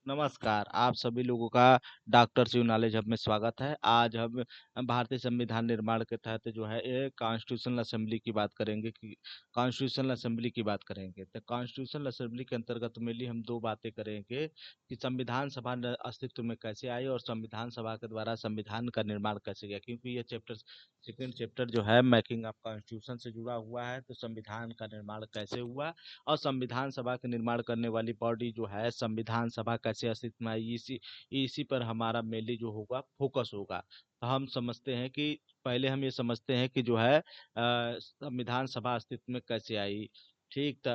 नमस्कार, आप सभी लोगों का डॉक्टर शिव नॉलेज हब में स्वागत है। आज हम भारतीय संविधान निर्माण के तहत जो है ये कॉन्स्टिट्यूशनल असेंबली की बात करेंगे कि कॉन्स्टिट्यूशनल असेंबली की बात करेंगे। तो कॉन्स्टिट्यूशनल असेंबली के अंतर्गत मेनली हम 2 बातें करेंगे कि संविधान सभा न अस्तित्व में कैसे आई और संविधान सभा के द्वारा संविधान का निर्माण कैसे किया। क्योंकि ये चैप्टर सेकंड चैप्टर जो है मेकिंग ऑफ कॉन्स्टिट्यूशन से जुड़ा हुआ है, तो संविधान का निर्माण कैसे हुआ और संविधान सभा का निर्माण करने वाली बॉडी जो है संविधान सभा कैसे अस्तित्व में आई, इसी इसी पर हमारा मेनली जो होगा फोकस होगा। तो हम समझते हैं कि पहले हम ये समझते हैं कि जो है संविधान सभा अस्तित्व में कैसे आई। ठीक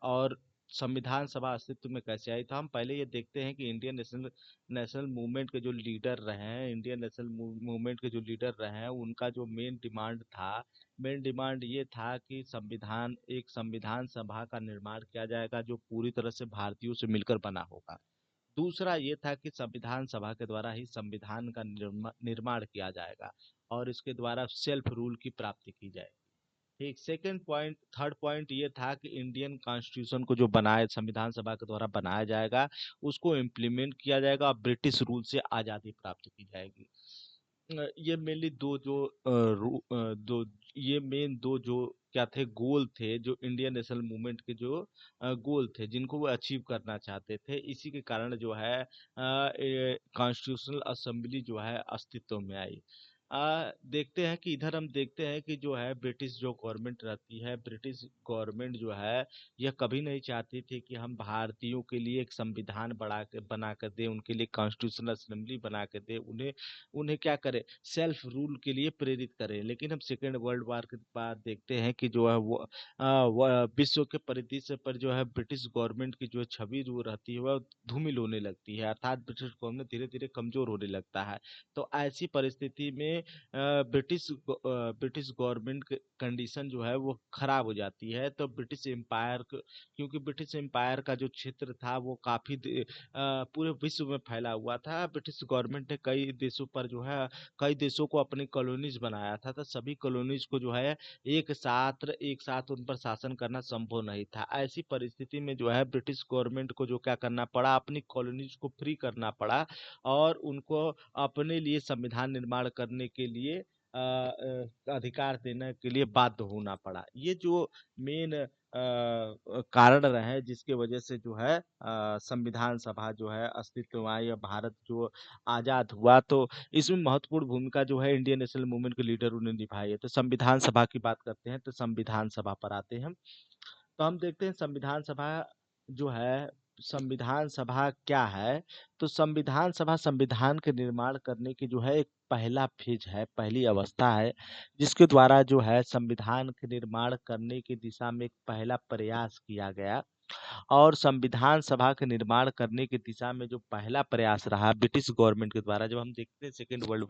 और संविधान सभा अस्तित्व में कैसे आई, तो हम पहले ये देखते हैं कि इंडियन नेशनल नेशनल मूवमेंट के जो लीडर रहे हैं, इंडियन नेशनल मूवमेंट के जो लीडर रहे हैं, उनका जो मेन डिमांड ये था कि संविधान सभा का निर्माण किया जाएगा जो पूरी तरह से भारतीयों से मिलकर बना होगा। दूसरा ये था कि संविधान सभा के द्वारा ही संविधान का निर्माण किया जाएगा और इसके द्वारा सेल्फ रूल की प्राप्ति की जाएगी। ठीक, सेकंड पॉइंट थर्ड पॉइंट ये था कि इंडियन कॉन्स्टिट्यूशन को जो बनाए संविधान सभा के द्वारा बनाया जाएगा, उसको इम्प्लीमेंट किया जाएगा और ब्रिटिश रूल से आज़ादी प्राप्त की जाएगी। ये मेनली दो ये मेन दो जो क्या थे गोल थे, जो इंडियन नेशनल मूवमेंट के जो गोल थे जिनको वो अचीव करना चाहते थे। इसी के कारण जो है कॉन्स्टिट्यूशनल असेंबली जो है अस्तित्व में आई। देखते हैं कि इधर हम देखते हैं कि जो है ब्रिटिश जो गवर्नमेंट रहती है, ब्रिटिश गवर्नमेंट जो है यह कभी नहीं चाहती थी कि हम भारतीयों के लिए एक संविधान बना कर दे, उनके लिए कॉन्स्टिट्यूशनल असेंबली बना कर दे, उन्हें उन्हें क्या करे, सेल्फ रूल के लिए प्रेरित करें। लेकिन हम सेकेंड वर्ल्ड वार के बाद देखते हैं कि जो है विश्व के परिदृश्य पर जो है ब्रिटिश गवर्नमेंट की जो छवि जो रहती है वह धूमिल होने लगती है, अर्थात ब्रिटिश गवर्नमेंट धीरे धीरे कमजोर होने लगता है। तो ऐसी परिस्थिति में ब्रिटिश गवर्नमेंट कंडीशन जो है वो खराब हो जाती है। तो क्योंकि ब्रिटिश एम्पायर का जो क्षेत्र था वो पूरे विश्व में फैला हुआ था। ब्रिटिश गवर्नमेंट ने कई देशों को अपनी कॉलोनीज बनाया था, तो सभी कॉलोनीज को जो है एक साथ उन पर शासन करना संभव नहीं था। ऐसी परिस्थिति में जो है ब्रिटिश गवर्नमेंट को जो क्या करना पड़ा, अपनी कॉलोनीज को फ्री करना पड़ा और उनको अपने लिए संविधान निर्माण करने के लिए अधिकार देने के लिए बाध्य होना पड़ा। ये जो मेन कारण रहे जिसके वजह से जो है संविधान सभा जो है अस्तित्व में आई और भारत जो आजाद हुआ। तो इसमें महत्वपूर्ण भूमिका जो है इंडियन नेशनल मूवमेंट के लीडरों ने निभाई है। तो संविधान सभा की बात करते हैं, तो संविधान सभा पर आते हैं। तो हम देखते हैं जो है संविधान सभा क्या है। तो संविधान सभा संविधान के निर्माण करने की जो है एक पहला फेज है, पहली अवस्था है, जिसके द्वारा जो है संविधान के निर्माण करने की दिशा में एक पहला प्रयास किया गया। और संविधान सभा के निर्माण करने की दिशा में जो पहला प्रयास रहा ब्रिटिश गवर्नमेंट के द्वारा, जब हम देखते हैं सेकेंड वर्ल्ड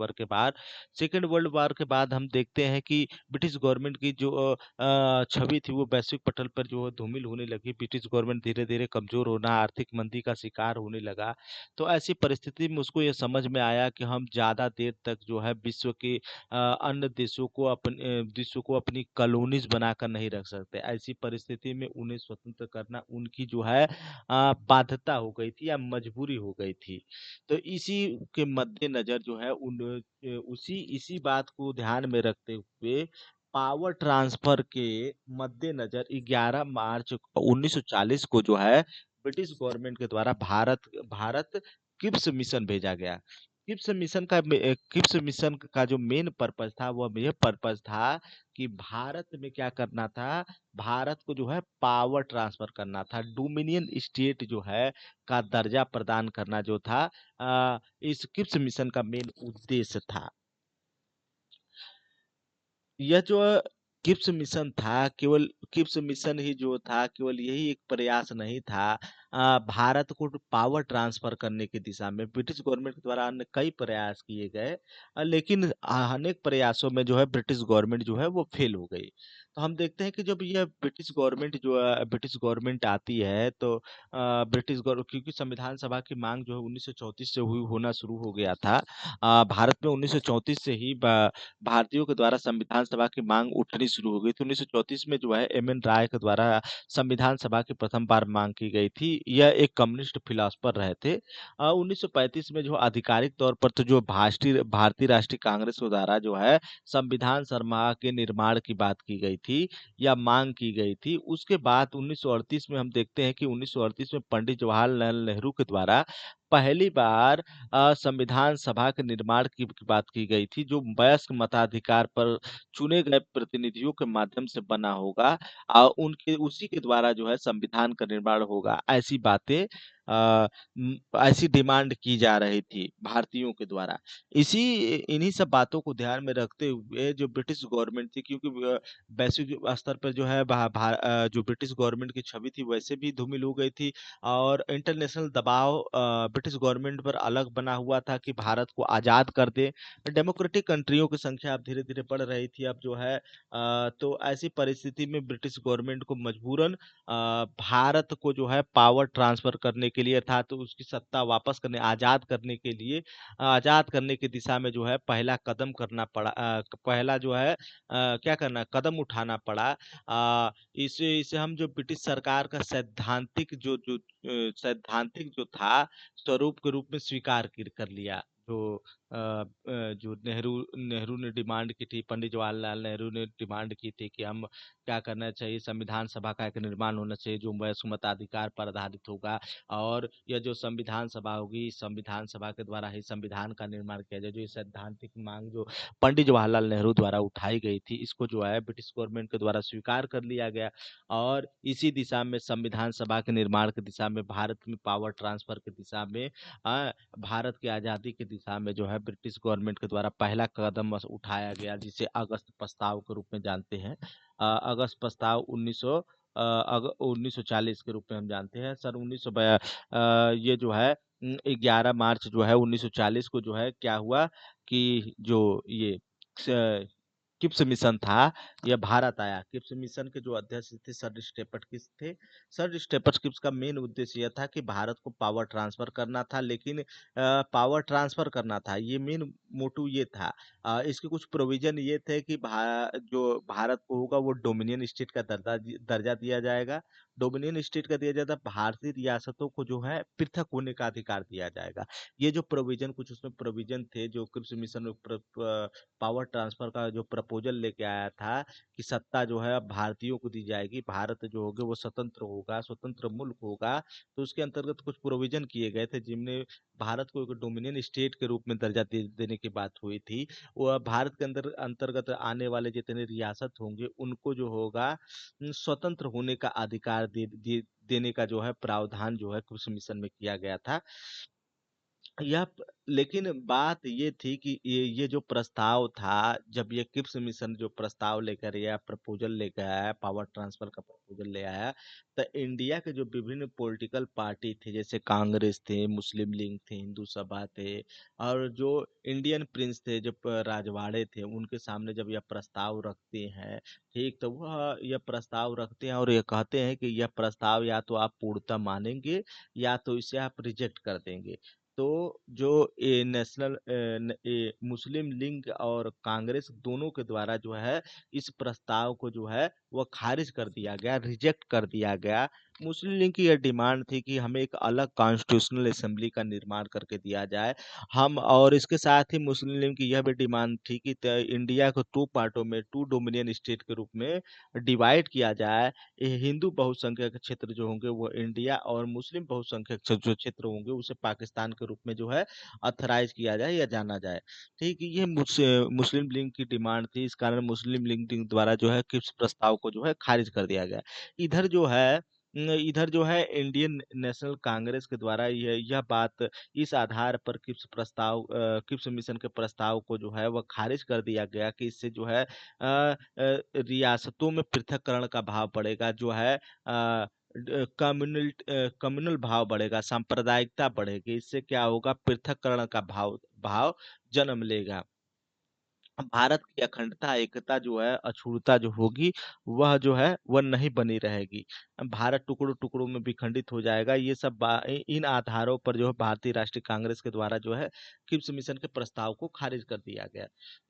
वॉर के बाद हम देखते हैं कि ब्रिटिश गवर्नमेंट की जो छवि थी वो वैश्विक पटल पर जो है धूमिल होने लगी। ब्रिटिश गवर्नमेंट धीरे धीरे कमजोर होना, आर्थिक मंदी का शिकार होने लगा। तो ऐसी परिस्थिति में उसको ये समझ में आया कि हम ज़्यादा देर तक जो है अन्य देशों को अपनी कॉलोनीज बनाकर नहीं रख सकते। ऐसी परिस्थिति में उन्हें स्वतंत्र करना उनकी जो है बाध्यता हो गई थी या मजबूरी हो गई थी। तो इसी के मद्देनजर जो है उसी इसी बात को ध्यान में रखते हुए पावर ट्रांसफर के मद्देनजर 11 मार्च 1940 को जो है ब्रिटिश गवर्नमेंट के द्वारा भारत क्रिप्स मिशन भेजा गया। क्रिप्स मिशन का जो मेन पर्पज था वह यह पर्पज था कि भारत में क्या करना था, भारत को जो है पावर ट्रांसफर करना था, डोमिनियन स्टेट जो है का दर्जा प्रदान करना जो था इस क्रिप्स मिशन का मेन उद्देश्य था। यह जो किप्स मिशन ही जो था, केवल यही एक प्रयास नहीं था भारत को पावर ट्रांसफर करने की दिशा में ब्रिटिश गवर्नमेंट के द्वारा अन्य कई प्रयास किए गए। लेकिन अनेक प्रयासों में जो है ब्रिटिश गवर्नमेंट जो है वो फेल हो गई। तो हम देखते हैं कि जब यह ब्रिटिश गवर्नमेंट आती है, तो क्योंकि संविधान सभा की मांग जो है 1934 से हुई होना शुरू हो गया था। भारत में 1934 से ही भारतीयों के द्वारा संविधान सभा की मांग उठनी शुरू हो गई थी। 1934 में जो है एम एन राय के द्वारा संविधान सभा की प्रथम बार मांग की गई थी। यह एक कम्युनिस्ट फिलोसोफर रहे थे। 1935 में जो आधिकारिक तौर पर तो जो भारतीय राष्ट्रीय कांग्रेस के द्वारा जो है संविधान सभा के निर्माण की बात की गई थी या मांग की गई थी। उसके बाद 1938 में हम देखते हैं कि 1938 में पंडित जवाहरलाल नेहरू के द्वारा पहली बार संविधान सभा के निर्माण की बात की गई थी, जो वयस्क मताधिकार पर चुने गए प्रतिनिधियों के माध्यम से बना होगा। उनके उसी के द्वारा जो है संविधान का निर्माण होगा। ऐसी बातें ऐसी डिमांड की जा रही थी भारतीयों के द्वारा। इसी इन्हीं सब बातों को ध्यान में रखते हुए जो ब्रिटिश गवर्नमेंट थी, क्योंकि वैश्विक स्तर पर जो है जो ब्रिटिश गवर्नमेंट की छवि थी वैसे भी धूमिल हो गई थी, और इंटरनेशनल दबाव ब्रिटिश गवर्नमेंट पर अलग बना हुआ था कि भारत को आज़ाद कर दे। डेमोक्रेटिक कंट्रियों की संख्या अब धीरे-धीरे बढ़ रही थी। अब जो है तो ऐसी परिस्थिति में ब्रिटिश गवर्नमेंट को मजबूरन भारत को जो है पावर ट्रांसफर करने के लिए, अर्थात उसकी सत्ता वापस करने, आजाद करने की दिशा में जो है पहला कदम करना पड़ा। पहला जो है क्या करना, कदम उठाना पड़ा। इसे इसे हम जो ब्रिटिश सरकार का सैद्धांतिक जो था स्वरूप के रूप में स्वीकार कर लिया। जो नेहरू नेहरू ने डिमांड की थी, पंडित जवाहरलाल नेहरू ने डिमांड की थी कि हम क्या करना चाहिए, संविधान सभा का एक निर्माण होना चाहिए जो वयस्क मताधिकार पर आधारित होगा, और यह जो संविधान सभा होगी, इस संविधान सभा के द्वारा ही संविधान का निर्माण किया जाए। जो ये सैद्धांतिक मांग जो पंडित जवाहरलाल नेहरू द्वारा उठाई गई थी, इसको जो है ब्रिटिश गवर्नमेंट के द्वारा स्वीकार कर लिया गया, और इसी दिशा में संविधान सभा के निर्माण की दिशा में, भारत में पावर ट्रांसफर की दिशा में, भारत की आज़ादी की दिशा में जो है ब्रिटिश गवर्नमेंट के द्वारा पहला कदम उठाया गया, जिसे अगस्त प्रस्ताव के रूप में जानते हैं। अगस्त प्रस्ताव 1940 के रूप में हम जानते हैं। सन 1900 ये जो है 11 मार्च जो है 1940 को जो है क्या हुआ कि जो ये किप्स मिशन था, यह भारत आया। किप्स मिशन के जो अध्यक्ष थे सर स्टेफर्ड क्रिप्स थे। सर स्टेफर्ड क्रिप्स का मेन उद्देश्य यह था कि भारत को पावर ट्रांसफर करना था, लेकिन पावर ट्रांसफर करना था, ये मेन मोटू ये था। इसके कुछ प्रोविजन ये थे कि जो भारत को होगा वो डोमिनियन स्टेट का दर्जा दिया जाएगा। डोमिनियन स्टेट का दिया जाता, भारतीय रियासतों को जो है पृथक होने का अधिकार दिया जाएगा। ये जो प्रोविजन, कुछ उसमें प्रोविजन थे जो क्रिप्स मिशन में पावर ट्रांसफर का जो प्रपोजल लेके आया था कि सत्ता जो है अब भारतीयों को दी जाएगी, भारत जो होगा वो स्वतंत्र होगा, स्वतंत्र मुल्क होगा। तो उसके अंतर्गत कुछ प्रोविजन किए गए थे जिनमें भारत को एक डोमिनियन स्टेट के रूप में दर्जा देने की बात हुई थी। वो भारत के अंदर अंतर्गत आने वाले जितने रियासत होंगे उनको जो होगा स्वतंत्र होने का अधिकार देने का जो है प्रावधान जो है क्रिप्स मिशन में किया गया था। लेकिन बात ये थी कि ये जो प्रस्ताव था, जब ये क्रिप्स मिशन जो प्रस्ताव लेकर या प्रपोजल लेकर आया, पावर ट्रांसफर का प्रपोजल ले आया, तो इंडिया के जो विभिन्न पॉलिटिकल पार्टी थे, जैसे कांग्रेस थे, मुस्लिम लीग थे, हिंदू सभा थे, और जो इंडियन प्रिंस थे, जो राजवाड़े थे, उनके सामने जब यह प्रस्ताव रखते हैं, ठीक, तो वह यह प्रस्ताव रखते हैं और ये कहते हैं कि यह प्रस्ताव या तो आप पूर्णतः मानेंगे या तो इसे आप रिजेक्ट कर देंगे। तो जो मुस्लिम लीग और कांग्रेस दोनों के द्वारा जो है इस प्रस्ताव को जो है वह खारिज कर दिया गया, रिजेक्ट कर दिया गया। मुस्लिम लीग की यह डिमांड थी कि हमें एक अलग कॉन्स्टिट्यूशनल असेंबली का निर्माण करके दिया जाए। हम और इसके साथ ही मुस्लिम लीग की यह भी डिमांड थी कि इंडिया को टू पार्टों में, टू डोमिनियन स्टेट के रूप में डिवाइड किया जाए। हिंदू बहुसंख्यक क्षेत्र जो होंगे वो इंडिया, और मुस्लिम बहुसंख्यक जो क्षेत्र होंगे उसे पाकिस्तान के रूप में जो है अथराइज किया जाए या जाना जाए। ठीक है, ये मुस्लिम लीग की डिमांड थी, इस कारण मुस्लिम लीग द्वारा जो है क्रिप्स प्रस्ताव को जो है खारिज कर दिया गया। इधर जो है इधर जो है इंडियन नेशनल कांग्रेस के द्वारा यह बात, इस आधार पर क्रिप्स मिशन के प्रस्ताव को जो है वह खारिज कर दिया गया कि इससे जो है रियासतों में पृथक्करण का भाव बढ़ेगा, जो है कम्युनल भाव बढ़ेगा, सांप्रदायिकता बढ़ेगी। इससे क्या होगा, पृथक्करण का भाव भाव जन्म लेगा। भारत की अखंडता, एकता जो है, अछूतता जो होगी, वह जो है, वह नहीं बनी रहेगी। भारत टुकड़ों-टुकड़ों में विखंडित हो जाएगा। ये सब इन आधारों पर जो है भारतीय राष्ट्रीय कांग्रेस के द्वारा जो है क्रिप्स मिशन के प्रस्ताव को खारिज कर दिया गया।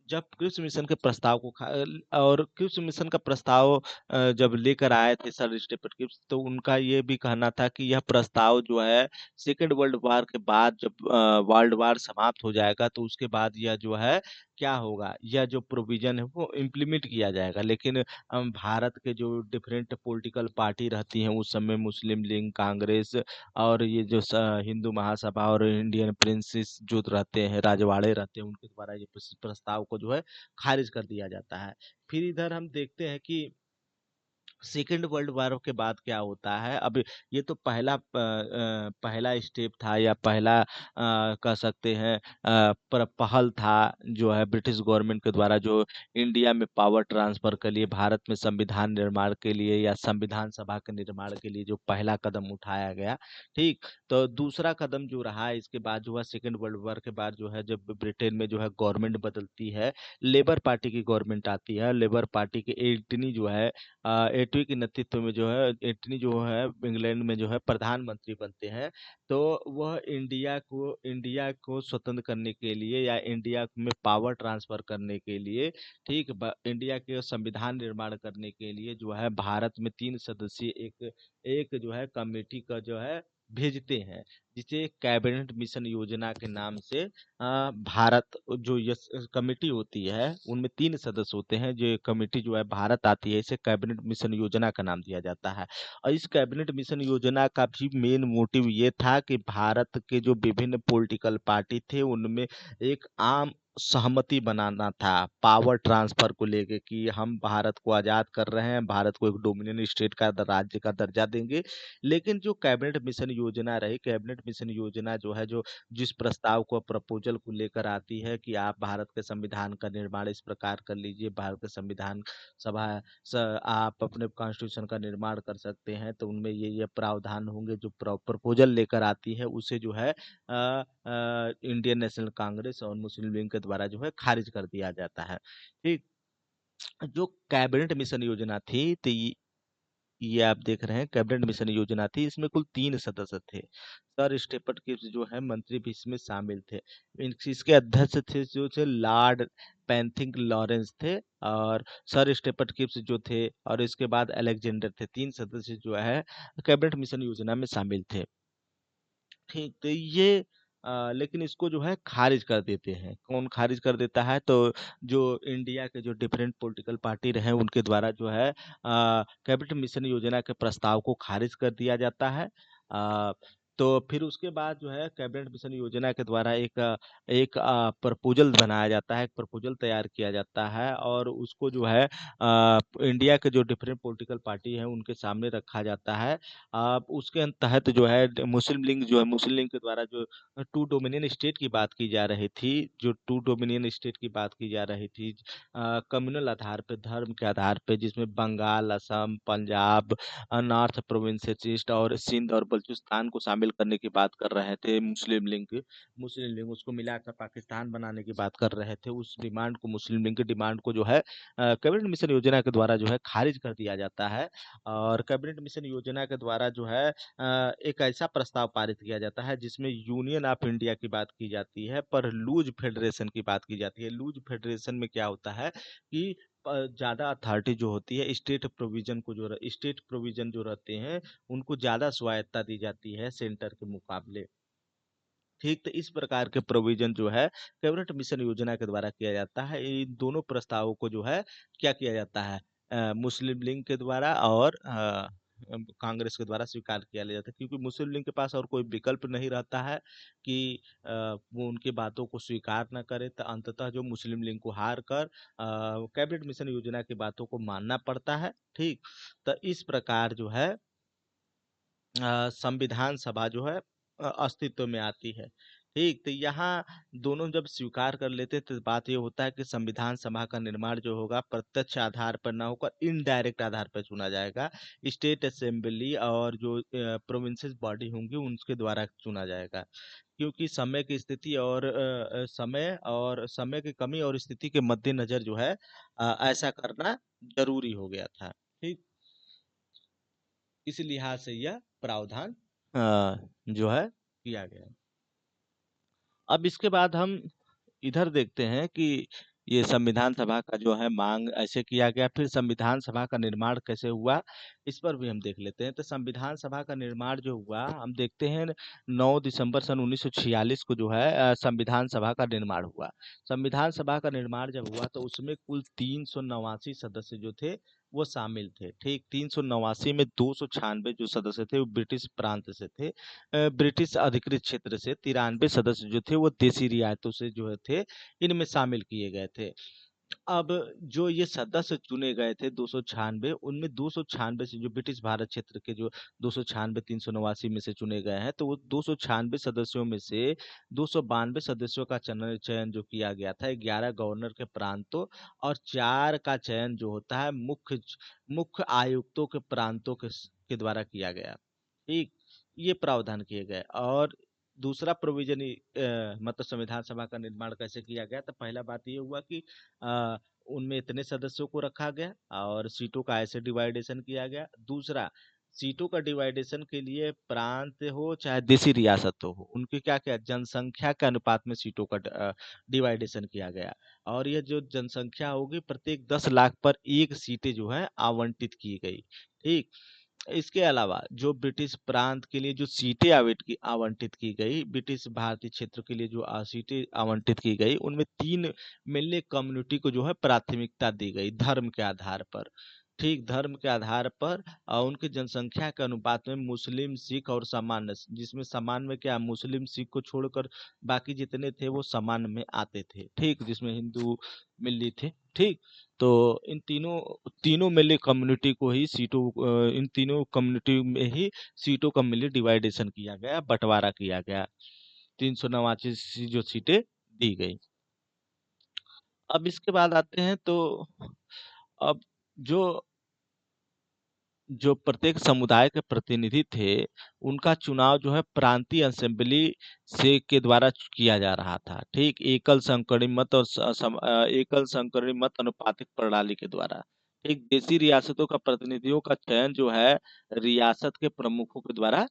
जब क्रिप्स मिशन के प्रस्ताव को और क्रिप्स मिशन का प्रस्ताव जब लेकर आए थे सर स्टीफन क्रिप्स, तो उनका ये भी कहना था कि यह प्रस्ताव जो है सेकेंड वर्ल्ड वॉर के बाद, जब वर्ल्ड वॉर समाप्त हो जाएगा, तो उसके बाद यह जो है क्या होगा, यह जो प्रोविजन है वो इम्प्लीमेंट किया जाएगा। लेकिन भारत के जो डिफरेंट पॉलिटिकल पार्टी रहती हैं उस समय, मुस्लिम लीग, कांग्रेस और ये जो हिंदू महासभा और इंडियन प्रिंसेस जो रहते हैं, राजवाड़े रहते हैं, उनके द्वारा ये प्रस्ताव को जो है खारिज कर दिया जाता है। फिर इधर हम देखते हैं कि सेकेंड वर्ल्ड वॉर के बाद क्या होता है। अब ये तो पहला स्टेप था, या पहला कह सकते हैं पहल था, जो है ब्रिटिश गवर्नमेंट के द्वारा जो इंडिया में पावर ट्रांसफर के लिए, भारत में संविधान निर्माण के लिए या संविधान सभा के निर्माण के लिए जो पहला कदम उठाया गया। ठीक। तो दूसरा कदम जो रहा इसके बाद जो है, सेकेंड वर्ल्ड वॉर के बाद जो है, जब ब्रिटेन में जो है गवर्नमेंट बदलती है, लेबर पार्टी की गवर्नमेंट आती है, लेबर पार्टी के एंटनी जो है, एटवी के नेतृत्व में जो है, एंटनी जो है इंग्लैंड में जो है प्रधानमंत्री बनते हैं। तो वह इंडिया को स्वतंत्र करने के लिए, या इंडिया में पावर ट्रांसफर करने के लिए, ठीक, इंडिया के संविधान निर्माण करने के लिए जो है भारत में 3 सदस्यीय एक एक जो है कमेटी का जो है भेजते हैं, जिसे कैबिनेट मिशन योजना के नाम से भारत जो यस कमेटी होती है, उनमें 3 सदस्य होते हैं। जो ये कमेटी जो है भारत आती है, इसे कैबिनेट मिशन योजना का नाम दिया जाता है। और इस कैबिनेट मिशन योजना का भी मेन मोटिव ये था कि भारत के जो विभिन्न पॉलिटिकल पार्टी थे, उनमें एक आम सहमति बनाना था पावर ट्रांसफर को लेके, कि हम भारत को आजाद कर रहे हैं, भारत को एक डोमिनियन स्टेट का राज्य का दर्जा देंगे। लेकिन जो कैबिनेट मिशन योजना रही, कैबिनेट मिशन योजना जो है, जो जिस प्रस्ताव को, प्रपोजल को लेकर आती है कि आप भारत के संविधान का निर्माण इस प्रकार कर लीजिए, भारत के संविधान सभा आप अपने कॉन्स्टिट्यूशन का निर्माण कर सकते हैं, तो उनमें ये प्रावधान होंगे। जो प्रपोजल लेकर आती है, उसे जो है इंडियन नेशनल कांग्रेस और मुस्लिम लीग के द्वारा जो है खारिज कर दिया जाता है। ठीक। जो कैबिनेट मिशन योजना थी, तो ये आप देख रहे हैं कैबिनेट मिशन योजना थी, इसमें कुल 3 सदस्य थे। सर स्टेफर्ड क्रिप्स जो है मंत्री भी इसमें शामिल थे। इसके अध्यक्ष थे जो थे लॉर्ड पैंथिंग लॉरेंस थे, और सर स्टेफर्ड क्रिप्स जो थे, और इसके बाद अलेक्जेंडर थे। 3 सदस्य जो है कैबिनेट मिशन योजना में शामिल थे। ठीक। तो ये लेकिन इसको जो है खारिज कर देते हैं। कौन खारिज कर देता है? तो जो इंडिया के जो डिफरेंट पॉलिटिकल पार्टी रहे, उनके द्वारा जो है कैबिनेट मिशन योजना के प्रस्ताव को खारिज कर दिया जाता है। अ, तो फिर उसके बाद जो है कैबिनेट मिशन योजना के द्वारा एक प्रपोजल बनाया जाता है, एक प्रपोजल तैयार किया जाता है, और उसको जो है इंडिया के जो डिफरेंट पॉलिटिकल पार्टी है उनके सामने रखा जाता है। उसके तहत जो है मुस्लिम लीग जो है, मुस्लिम लीग के द्वारा जो टू डोमिनियन स्टेट की बात की जा रही थी, जो टू डोमिनियन स्टेट की बात की जा रही थी, कम्युनल आधार पे, धर्म के आधार पे, जिसमें Bengal, Assam, Punjab, north provinces east और सिंध और बलूचिस्तान को शामिल करने की बात कर रहे थे मुस्लिम लीग उसको मिलाकर पाकिस्तान बनाने की बात कर रहे थे। उस डिमांड को, मुस्लिम लीग की डिमांड को जो है कैबिनेट मिशन योजना के द्वारा जो है खारिज कर दिया जाता है। और कैबिनेट मिशन योजना के द्वारा जो है एक ऐसा प्रस्ताव पारित किया जाता है जिसमें यूनियन ऑफ इंडिया की बात की जाती है, पर लूज फेडरेशन की बात की जाती है। लूज फेडरेशन में क्या होता है कि ज्यादा अथॉरिटी जो होती है, स्टेट प्रोविजन जो रहते हैं, उनको ज्यादा स्वायत्ता दी जाती है सेंटर के मुकाबले। ठीक। तो इस प्रकार के प्रोविजन जो है कैबिनेट मिशन योजना के द्वारा किया जाता है। इन दोनों प्रस्तावों को जो है क्या किया जाता है, मुस्लिम लीग के द्वारा और कांग्रेस के द्वारा स्वीकार किया ले जाता है, क्योंकि मुस्लिम लीग के पास और कोई विकल्प नहीं रहता है कि वो उनकी बातों को स्वीकार न करे। तो अंततः जो मुस्लिम लीग को हार कर कैबिनेट मिशन योजना की बातों को मानना पड़ता है। ठीक। तो इस प्रकार जो है संविधान सभा जो है अस्तित्व में आती है। ठीक, तो यहाँ दोनों जब स्वीकार कर लेते हैं, तो बात ये होता है कि संविधान सभा का निर्माण जो होगा प्रत्यक्ष आधार पर ना होकर इनडायरेक्ट आधार पर चुना जाएगा। स्टेट असेंबली और जो प्रोविंसेस बॉडी होंगी उनके द्वारा चुना जाएगा। क्योंकि समय की कमी और स्थिति के मद्देनजर जो है ऐसा करना जरूरी हो गया था। ठीक, इस लिहाज से यह प्रावधान जो है किया गया। अब इसके बाद हम इधर देखते हैं कि ये संविधान सभा का जो है मांग ऐसे किया गया, फिर संविधान सभा का निर्माण कैसे हुआ, इस पर भी हम देख लेते हैं। तो संविधान सभा का निर्माण जो हुआ, हम देखते हैं 9 दिसंबर सन 1946 को जो है संविधान सभा का निर्माण हुआ। संविधान सभा का निर्माण जब हुआ तो उसमें कुल 389 सदस्य जो थे वो शामिल थे। ठीक, 389 में 296 जो सदस्य थे वो ब्रिटिश प्रांत से थे। ब्रिटिश अधिकृत क्षेत्र से 93 सदस्य जो थे वो देसी रियायतों से जो थे इनमें शामिल किए गए थे। अब जो ये सदस्य चुने गए थे 296, उनमें 296 से जो ब्रिटिश भारत क्षेत्र के जो 296 389 में से चुने गए हैं, तो वो 296 सदस्यों में से 292 सदस्यों का चयन चयन जो किया गया था 11 गवर्नर के प्रांतों और 4 का चयन जो होता है मुख्य आयुक्तों के प्रांतों के द्वारा किया गया। ठीक, ये प्रावधान किए गए। और दूसरा प्रोविजन मतलब संविधान सभा का निर्माण कैसे किया गया, तो पहला बात ये हुआ कि अ, उनमें इतने सदस्यों को रखा गया और सीटों का ऐसे डिवाइडेशन किया गया। दूसरा, सीटों का डिवाइडेशन के लिए प्रांत हो चाहे देसी रियासत हो, उनके क्या क्या जनसंख्या के अनुपात में सीटों का डिवाइडेशन किया गया। और ये जो जनसंख्या होगी प्रत्येक 10 लाख पर एक सीटें जो है आवंटित की गई। ठीक, इसके अलावा जो ब्रिटिश प्रांत के लिए जो सीटें आवंटित की गई, ब्रिटिश भारतीय क्षेत्र के लिए जो सीटें आवंटित की गई, उनमें 3 मिलने कम्युनिटी को जो है प्राथमिकता दी गई धर्म के आधार पर। ठीक, धर्म के आधार पर उनकी जनसंख्या के अनुपात में मुस्लिम, सिख और सामान्य, जिसमें सामान्य में क्या मुस्लिम सिख को छोड़कर बाकी जितने थे वो सामान्य में आते थे। ठीक, जिसमें हिंदू मिल्ली थे। ठीक, तो इन तीनों तीनों मिली कम्युनिटी को ही इन तीनों कम्युनिटी में ही सीटों का मिली डिवाइडेशन किया गया, बंटवारा किया गया। 389 जो सीटें दी गई। अब इसके बाद आते हैं तो अब जो जो प्रत्येक समुदाय के प्रतिनिधि थे उनका चुनाव जो है प्रांतीय असेंबली से के द्वारा किया जा रहा था। ठीक, एकल संकरी मत अनुपातिक प्रणाली के द्वारा। ठीक, देसी रियासतों का प्रतिनिधियों का चयन जो है रियासत के प्रमुखों के द्वारा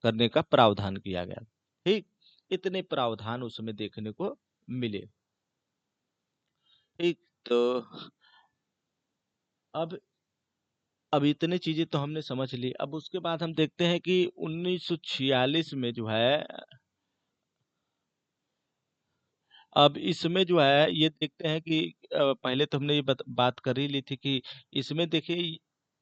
करने का प्रावधान किया गया। ठीक, इतने प्रावधान उसमें देखने को मिले। ठीक, तो अब अब इतने चीजें तो हमने समझ ली। अब उसके बाद हम देखते हैं कि 1946 में जो है, अब इसमें जो है ये देखते हैं कि पहले तो हमने ये बात कर ही ली थी कि इसमें देखिए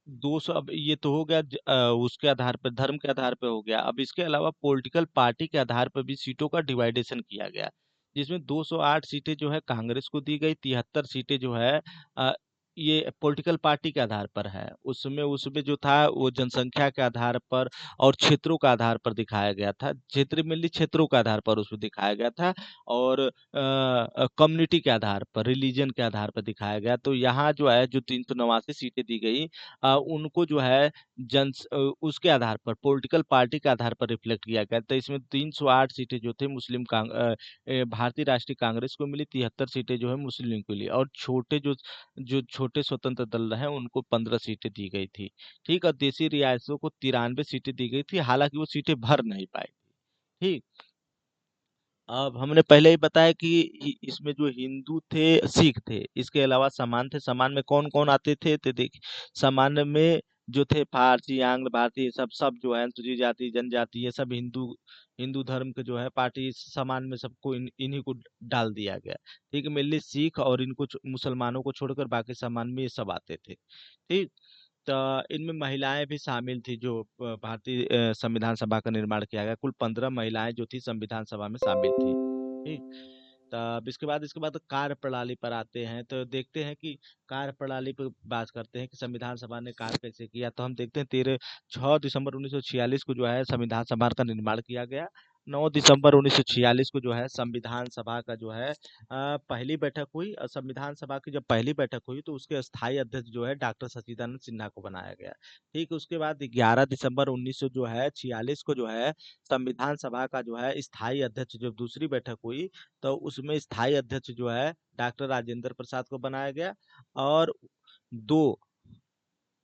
200, अब ये तो हो गया उसके आधार पर धर्म के आधार पर हो गया। अब इसके अलावा पॉलिटिकल पार्टी के आधार पर भी सीटों का डिवाइडेशन किया गया, जिसमें 208 सीटें जो है कांग्रेस को दी गई, 73 सीटें जो है अ, ये पॉलिटिकल पार्टी के आधार पर है। उसमें उसमें जो था वो जनसंख्या के आधार पर और क्षेत्रों का आधार पर दिखाया गया था, क्षेत्र मिली क्षेत्रों के आधार पर उसमें दिखाया गया था। और कम्युनिटी के आधार पर, रिलीजन के आधार पर दिखाया गया। तो यहाँ जो है जो 389 सीटें दी गई उनको जो है उसके आधार पर पॉलिटिकल पार्टी के आधार पर रिफ्लेक्ट किया गया। तो इसमें 308 सीटें जो थे भारतीय राष्ट्रीय कांग्रेस को मिली, 73 सीटें जो है मुस्लिम लीग को मिली और छोटे जो जो छोटे स्वतंत्र दल रहे उनको 15 सीटें दी गई थी। ठीक, और देसी रियासतों को 93 सीटें दी गई थी, हालांकि वो सीटें भर नहीं पाई थी। ठीक, अब हमने पहले ही बताया कि इसमें जो हिंदू थे, सिख थे, इसके अलावा समान थे। समान में कौन कौन आते थे, तो देखिए समान में जो थे फारसी, आंग्ल, भारतीय, सब सब जो है अनुसूचित जाति, जनजाति, ये सब हिंदू हिंदू धर्म के जो है पार्टी समान में सबको इन्हीं को डाल दिया गया। ठीक है, मेनली सिख और इनको मुसलमानों को छोड़कर बाकी समान में ये सब आते थे। ठीक, तो इनमें महिलाएं भी शामिल थी जो भारतीय संविधान सभा का निर्माण किया गया। कुल 15 महिलाएं जो थी संविधान सभा में शामिल थी। ठीक, तब इसके बाद कार्य प्रणाली पर आते हैं, तो देखते हैं कि कार्य प्रणाली पर बात करते हैं कि संविधान सभा ने कार्य कैसे किया। तो हम देखते हैं 6 दिसंबर 1946 को जो है संविधान सभा का निर्माण किया गया 9 दिसंबर 1946 को जो है संविधान सभा का जो है पहली बैठक हुई, और संविधान सभा की जब पहली बैठक हुई तो उसके स्थायी अध्यक्ष जो है डॉक्टर सच्चिदानंद सिन्हा को बनाया गया। ठीक, उसके बाद 11 दिसंबर 1900 जो है 46 को जो है संविधान सभा का जो है स्थायी अध्यक्ष जब दूसरी बैठक हुई तो उसमें स्थायी अध्यक्ष जो है डॉक्टर राजेंद्र प्रसाद को बनाया गया, और दो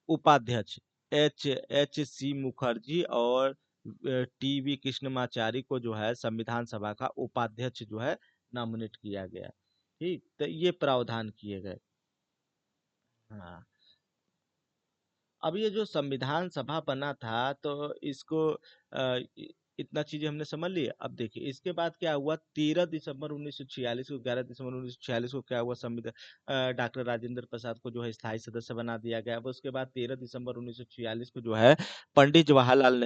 उपाध्यक्ष एच एच सी मुखर्जी और टी वी कृष्णमाचारी को जो है संविधान सभा का उपाध्यक्ष जो है नॉमिनेट किया गया। ठीक, तो ये प्रावधान किए गए। हाँ, अब ये जो संविधान सभा बना था तो इसको इतना चीजें हमने समझ ली। अब देखिए इसके बाद क्या हुआ, 13 दिसंबर 1946 को, 11 दिसंबर 1946 को क्या हुआ, संविधान डॉक्टर राजेंद्र प्रसाद को जो है स्थायी सदस्य बना दिया गया। अब उसके बाद 13 दिसंबर 1946 को जो है पंडित जवाहरलाल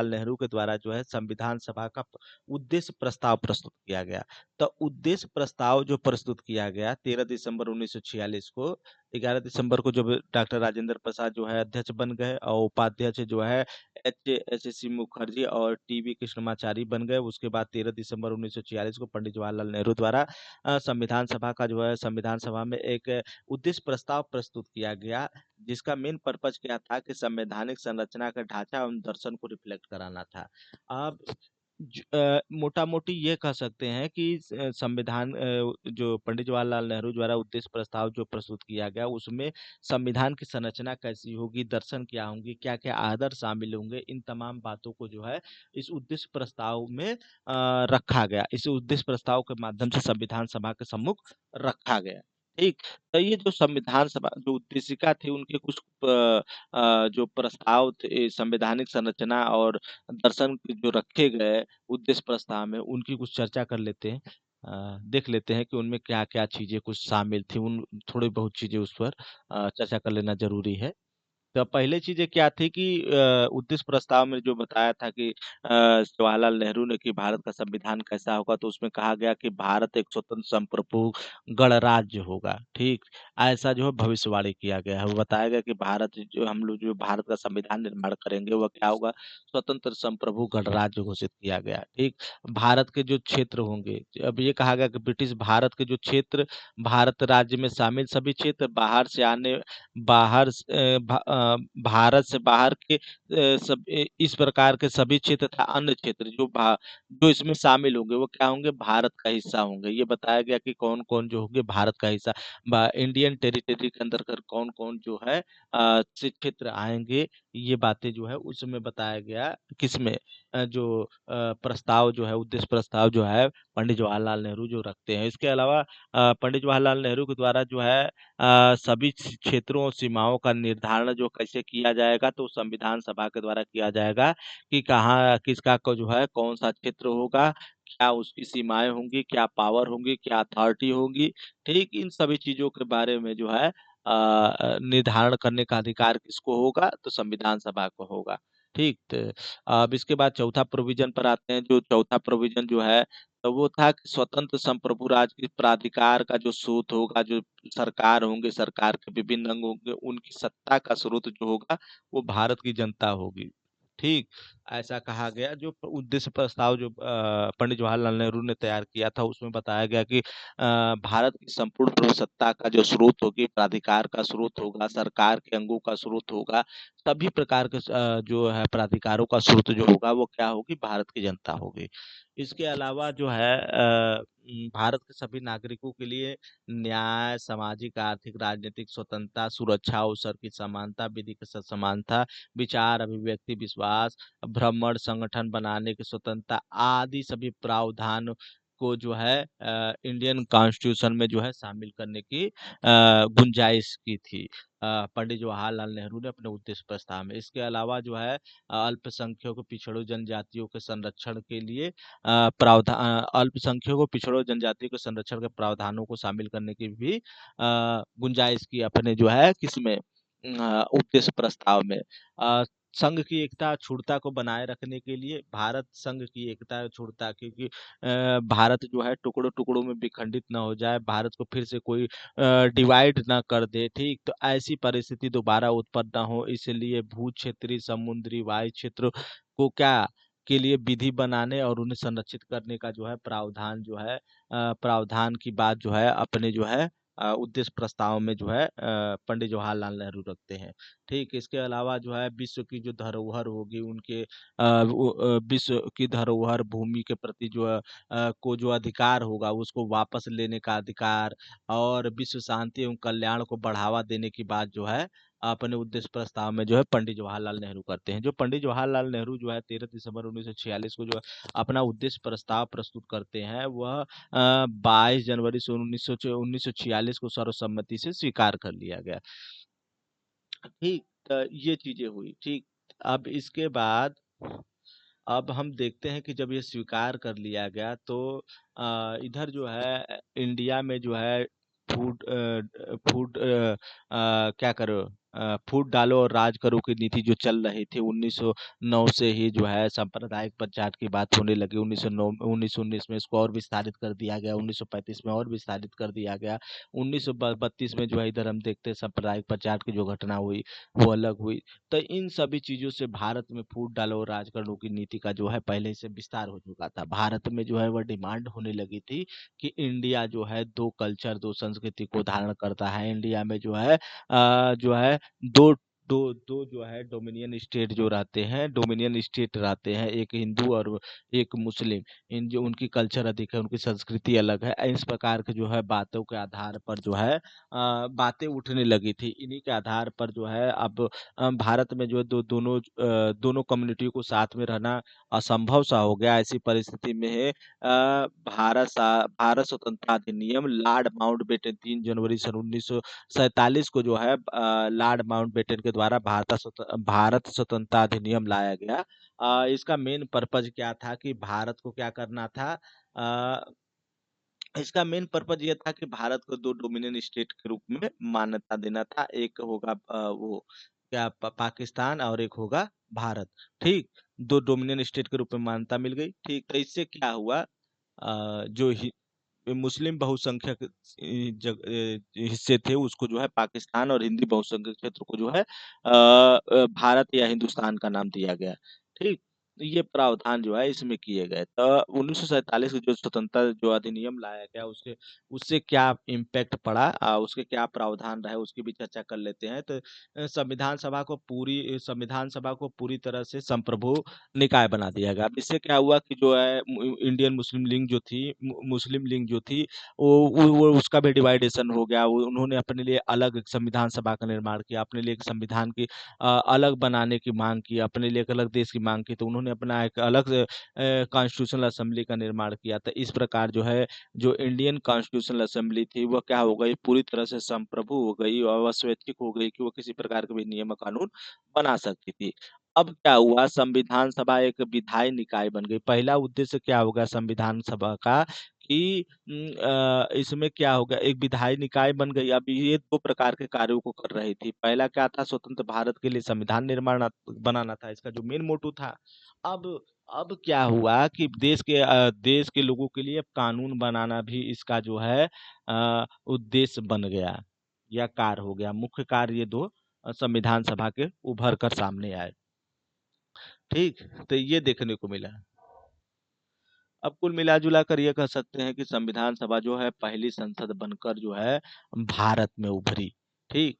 नेहरू के द्वारा जो है संविधान सभा का उद्देश्य प्रस्ताव प्रस्तुत किया गया। तो उद्देश्य प्रस्ताव जो प्रस्तुत किया गया 13 दिसंबर 1946 को, 11 दिसंबर को जब डॉक्टर राजेंद्र प्रसाद जो है अध्यक्ष बन गए और उपाध्यक्ष जो है एच सी मुखर्जी और टी वी कृष्णमाचारी बन गए। उसके बाद 13 दिसंबर 1946 को पंडित जवाहरलाल नेहरू द्वारा संविधान सभा का जो है संविधान सभा में एक उद्देश्य प्रस्ताव प्रस्तुत किया गया, जिसका मेन पर्पज क्या था कि संवैधानिक संरचना का ढांचा एवं दर्शन को रिफ्लेक्ट कराना था। अब मोटा मोटी ये कह सकते हैं कि संविधान जो पंडित जवाहरलाल नेहरू द्वारा उद्देश्य प्रस्ताव जो प्रस्तुत किया गया उसमें संविधान की संरचना कैसी होगी, दर्शन क्या होंगे, क्या क्या आदर्श शामिल होंगे, इन तमाम बातों को जो है इस उद्देश्य प्रस्ताव में रखा गया। इस उद्देश्य प्रस्ताव के माध्यम से संविधान सभा के सम्मुख रखा गया। ठीक, तो ये जो संविधान सभा जो उद्देशिका थी उनके कुछ जो प्रस्ताव थे संवैधानिक संरचना और दर्शन के जो रखे गए उद्देश्य प्रस्ताव में, उनकी कुछ चर्चा कर लेते हैं। देख लेते हैं कि उनमें क्या-क्या चीज़ें कुछ शामिल थी, उन थोड़ी बहुत चीज़ें उस पर चर्चा कर लेना ज़रूरी है। तो पहले चीज़ें क्या थी कि उद्देश्य प्रस्ताव में जो बताया था कि जवाहरलाल नेहरू ने कि भारत का संविधान कैसा होगा, तो उसमें कहा गया कि भारत एक स्वतंत्र संप्रभु गणराज्य होगा, ठीक? ऐसा जो है भविष्यवाणी किया गया है। वो बताया गया कि भारत जो हम लोग जो भारत का संविधान निर्माण करेंगे, वह क्या होगा? स्वतंत्र संप्रभु गणराज्य घोषित किया गया, ठीक? भारत के जो क्षेत्र होंगे, अब ये कहा गया कि ब्रिटिश भारत के जो क्षेत्र, भारत राज्य में शामिल सभी क्षेत्र, भारत से बाहर के इस प्रकार के सभी क्षेत्र तथा अन्य क्षेत्र जो इसमें शामिल होंगे वो क्या होंगे, भारत का हिस्सा होंगे। ये बताया गया कि कौन कौन जो होंगे भारत का हिस्सा, इंडियन टेरिटरी के अंदर कर कौन कौन जो है से क्षेत्र आएंगे। ये बातें जो है उसमें बताया गया, किसमें जो प्रस्ताव जो है उद्देश्य प्रस्ताव जो है पंडित जवाहरलाल नेहरू जो रखते हैं। इसके अलावा पंडित जवाहरलाल नेहरू के द्वारा जो है सभी क्षेत्रों और सीमाओं का निर्धारण जो कैसे किया जाएगा, तो संविधान सभा के द्वारा किया जाएगा कि कहाँ किसका को जो है कौन सा क्षेत्र होगा, क्या उसकी सीमाएं होंगी, क्या पावर होंगी, क्या अथॉरिटी होगी। ठीक, इन सभी चीजों के बारे में जो है निर्धारण करने का अधिकार किसको होगा, तो संविधान सभा को होगा। ठीक, तो अब इसके बाद चौथा प्रोविजन पर आते हैं। जो चौथा प्रोविजन जो है तो वो था कि स्वतंत्र संप्रभु राज्य के प्राधिकार का जो स्रोत होगा, जो सरकार होंगे, सरकार के विभिन्न अंग होंगे, उनकी सत्ता का स्रोत जो होगा वो भारत की जनता होगी। ठीक, ऐसा कहा गया। जो उद्देश्य प्रस्ताव जो पंडित जवाहरलाल नेहरू ने तैयार किया था उसमें बताया गया कि भारत की संपूर्ण प्रभुसत्ता का जो स्रोत होगी, प्राधिकार का स्रोत होगा, सरकार के अंगों का स्रोत होगा, सभी प्रकार के जो है प्राधिकारों का स्रोत जो होगा वो क्या होगी, भारत की जनता होगी। इसके अलावा जो है भारत के सभी नागरिकों के लिए न्याय, सामाजिक, आर्थिक, राजनीतिक स्वतंत्रता, सुरक्षा, अवसर की समानता, विधि के साथ समानता, विचार, अभिव्यक्ति, विश्वास, भ्रमण, संगठन बनाने की स्वतंत्रता आदि सभी प्रावधान को जो है इंडियन कॉन्स्टिट्यूशन में जो है शामिल करने की गुंजाइश की थी पंडित जवाहरलाल नेहरू ने अपने उद्देश्य प्रस्ताव में। इसके अलावा जो है अल्पसंख्यकों, पिछड़ों जनजातियों के संरक्षण के लिए अल्पसंख्यकों, पिछड़ों जनजातियों के संरक्षण के प्रावधानों को शामिल करने की भी गुंजाइश की अपने जो है किसमें, उद्देश्य प्रस्ताव में। संघ की एकता अखंडता को बनाए रखने के लिए, भारत संघ की एकता अखंडता, क्योंकि भारत जो है टुकड़ों टुकड़ों में विखंडित ना हो जाए, भारत को फिर से कोई डिवाइड ना कर दे। ठीक, तो ऐसी परिस्थिति दोबारा उत्पन्न ना हो, इसलिए भू क्षेत्रीय, समुद्री, वायु क्षेत्र को क्या के लिए विधि बनाने और उन्हें संरक्षित करने का जो है प्रावधान जो है प्रावधान की बात जो है अपने जो है उद्देश्य प्रस्ताव में जो है पंडित जवाहरलाल नेहरू रखते हैं। ठीक, इसके अलावा जो है विश्व की जो धरोहर होगी उनके विश्व की धरोहर भूमि के प्रति जो है को जो अधिकार होगा उसको वापस लेने का अधिकार, और विश्व शांति एवं कल्याण को बढ़ावा देने की बात जो है अपने उद्देश्य प्रस्ताव में जो है पंडित जवाहरलाल नेहरू करते हैं। जो पंडित जवाहरलाल नेहरू जो है 13 दिसंबर 1946 को जो है अपना उद्देश्य प्रस्ताव प्रस्तुत करते हैं, वह 22 जनवरी से 1946 को सर्वसम्मति से स्वीकार कर लिया गया। ठीक, तो ये चीजें हुई। ठीक, अब इसके बाद अब हम देखते हैं कि जब ये स्वीकार कर लिया गया तो इधर जो है इंडिया में जो है फूड फूड क्या करो फूड डालो और राज करो की नीति जो चल रही थी 1909 से ही जो है सांप्रदायिक पंचायत की बात होने लगी। 1909 1919 में इसको और विस्तारित कर दिया गया, 1935 में और विस्तारित कर दिया गया, 1932 में जो है इधर हम देखते हैं सांप्रदायिक पंचायत की जो घटना हुई वो अलग हुई। तो इन सभी चीज़ों से भारत में फूट डालो और राज करो की नीति का जो है पहले से विस्तार हो चुका था। भारत में जो है वह डिमांड होने लगी थी कि इंडिया जो है 2 कल्चर 2 संस्कृति को धारण करता है। इंडिया में जो है 2 दो दो जो है डोमिनियन स्टेट जो रहते हैं, डोमिनियन स्टेट रहते हैं, एक हिंदू और एक मुस्लिम। इन जो उनकी कल्चर अधिक है, उनकी संस्कृति अलग है। इस प्रकार के जो है बातों के आधार पर जो है बातें उठने लगी थी। इन्हीं के आधार पर जो है अब भारत में जो है दोनों कम्युनिटी को साथ में रहना असंभव सा हो गया। ऐसी परिस्थिति में है भारत स्वतंत्रता अधिनियम लॉर्ड माउंटबेटन 3 जनवरी सन 1947 को जो है लॉर्ड माउंटबेटन के द्वारा भारत स्वतंत्रता अधिनियम लाया गया। इसका मेन पर्पज क्या था कि भारत को क्या करना था, इसका मेन पर्पज ये था कि भारत को 2 डोमिनियन स्टेट के रूप में मान्यता देना था। एक होगा वो क्या पाकिस्तान और एक होगा भारत। ठीक, 2 डोमिनियन स्टेट के रूप में मान्यता मिल गई। ठीक, तो इससे क्या हुआ, जो मुस्लिम बहुसंख्यक हिस्से थे उसको जो है पाकिस्तान और हिंदी बहुसंख्यक क्षेत्र को जो है भारत या हिंदुस्तान का नाम दिया गया। ठीक, तो ये प्रावधान जो है इसमें किए गए। तो 1947 जो स्वतंत्रता जो अधिनियम लाया गया उसके उससे क्या इम्पैक्ट पड़ा, उसके क्या प्रावधान रहे उसकी भी चर्चा कर लेते हैं। तो संविधान सभा को पूरी तरह से संप्रभु निकाय बना दिया गया। अब इससे क्या हुआ कि जो है इंडियन मुस्लिम लीग जो थी वो उसका भी डिवाइडेशन हो गया। उन्होंने अपने लिए अलग एक संविधान सभा का निर्माण किया, अपने लिए एक संविधान की अलग बनाने की मांग की, अपने लिए एक अलग देश की मांग की। तो उन्होंने अपना एक अलग कॉन्स्टिट्यूशनल असेंबली का निर्माण किया। तो इस प्रकार जो है जो इंडियन कॉन्स्टिट्यूशनल असेंबली थी वह क्या हो गई, पूरी तरह से संप्रभु हो गई और वह स्वैच्छिक हो गई कि वो किसी प्रकार के भी नियम कानून बना सकती थी। अब क्या हुआ, संविधान सभा एक विधायी निकाय बन गई। पहला उद्देश्य क्या होगा संविधान सभा का कि इसमें क्या होगा, एक विधायी निकाय बन गई। अब ये 2 प्रकार के कार्यों को कर रही थी। पहला क्या था, स्वतंत्र भारत के लिए संविधान निर्माण बनाना था, इसका जो मेन मोटो था। अब अब क्या हुआ कि देश के लोगों के लिए कानून बनाना भी इसका जो है उद्देश्य बन गया या कार्य हो गया। मुख्य कार्य ये 2 संविधान सभा के उभर कर सामने आए। ठीक, तो ये देखने को मिला। अब कुल मिला-जुला कर ये कह सकते हैं कि संविधान सभा जो है पहली संसद बनकर जो है भारत में उभरी। ठीक,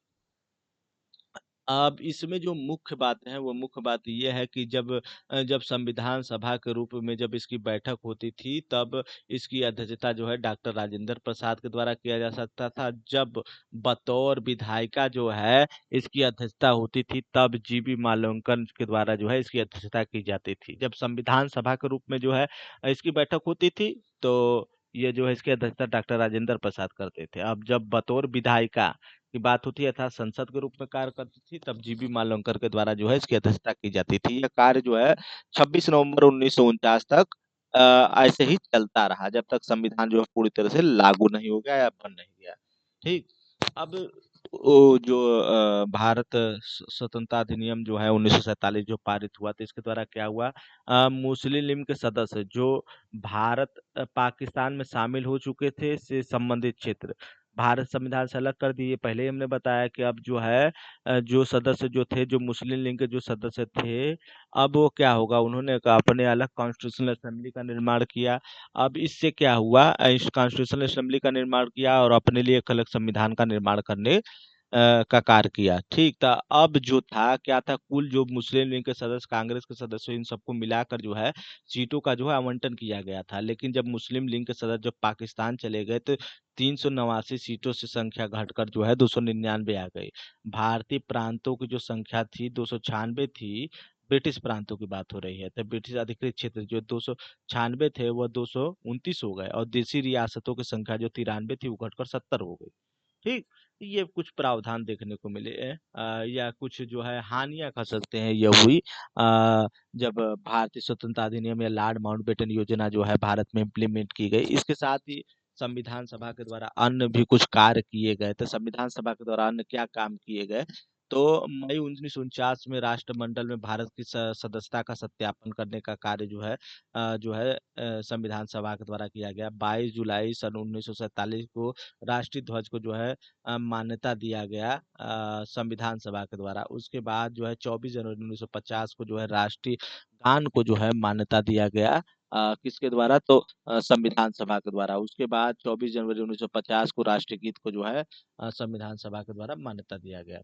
अब इसमें जो मुख्य बात है, वो मुख्य बात ये है कि जब संविधान सभा के रूप में जब इसकी बैठक होती थी, तब इसकी अध्यक्षता जो है डॉक्टर राजेंद्र प्रसाद के द्वारा किया जा सकता था। जब बतौर विधायिका जो है इसकी अध्यक्षता होती थी, तब जीबी मालवंकन के द्वारा जो है इसकी अध्यक्षता की जाती थी। जब संविधान सभा के रूप में जो है इसकी बैठक होती थी, तो ये जो है इसकी अध्यक्षता डॉक्टर राजेंद्र प्रसाद करते थे। अब जब बतौर विधायिका की बात होती है अर्थात संसद के रूप में कार्य करती थी, तब जीबी मालवंकर के द्वारा जो है इसकी अध्यक्षता की जाती थी। यह कार्य जो है 26 नवंबर 1949 तक ऐसे ही चलता रहा, जब तक संविधान जो है पूरी तरह से लागू नहीं हो गया या बन नहीं गया। ठीक, अब वो जो भारत स्वतंत्रता अधिनियम जो है 1947 जो पारित हुआ, तो इसके द्वारा क्या हुआ, मुस्लिम लीग के सदस्य जो पाकिस्तान में शामिल हो चुके थे से संबंधित क्षेत्र भारत संविधान से अलग कर दिए। पहले ही हमने बताया कि अब जो है जो सदस्य जो थे, जो मुस्लिम लीग के जो सदस्य थे, अब वो क्या होगा, उन्होंने अपने अलग कॉन्स्टिट्यूशनल असेंबली का निर्माण किया। अब इससे क्या हुआ, इस कॉन्स्टिट्यूशनल असेंबली का निर्माण किया और अपने लिए एक अलग संविधान का निर्माण करने का कार्य किया। ठीक था। अब जो था क्या था, कुल जो मुस्लिम लीग के सदस्य, कांग्रेस के सदस्य, इन सबको मिलाकर जो है सीटों का जो है आवंटन किया गया था। लेकिन जब मुस्लिम लीग के सदस्य जब पाकिस्तान चले गए तो 389 सीटों से संख्या घटकर जो है 299 आ गई। भारतीय प्रांतों की जो संख्या थी 296 थी। ब्रिटिश प्रांतों की बात हो रही है, तो ब्रिटिश अधिकृत क्षेत्र जो 296 थे वह 229 हो गए, और देसी रियासतों की संख्या जो 93 थी वो घटकर 70 हो गई। ठीक। ये कुछ प्रावधान देखने को मिले हैं, या कुछ जो है हानियां कह सकते हैं ये हुई, जब भारतीय स्वतंत्रता अधिनियम या लॉर्ड माउंटबेटन योजना जो है भारत में इम्प्लीमेंट की गई। इसके साथ ही संविधान सभा के द्वारा अन्य भी कुछ कार्य किए गए। तो संविधान सभा के द्वारा अन्य क्या काम किए गए, तो मई 1949 में राष्ट्रमंडल में भारत की सदस्यता का सत्यापन करने का कार्य संविधान सभा के द्वारा किया गया। 22 जुलाई सन 1947 को राष्ट्रीय ध्वज को जो है मान्यता दिया गया संविधान सभा के द्वारा। उसके बाद जो है 24 जनवरी 1950 को जो है राष्ट्रीय गान को जो है मान्यता दिया गया, किसके द्वारा, तो संविधान सभा के द्वारा। उसके बाद 24 जनवरी 1950 को राष्ट्रीय गीत को जो है संविधान सभा के द्वारा मान्यता दिया गया।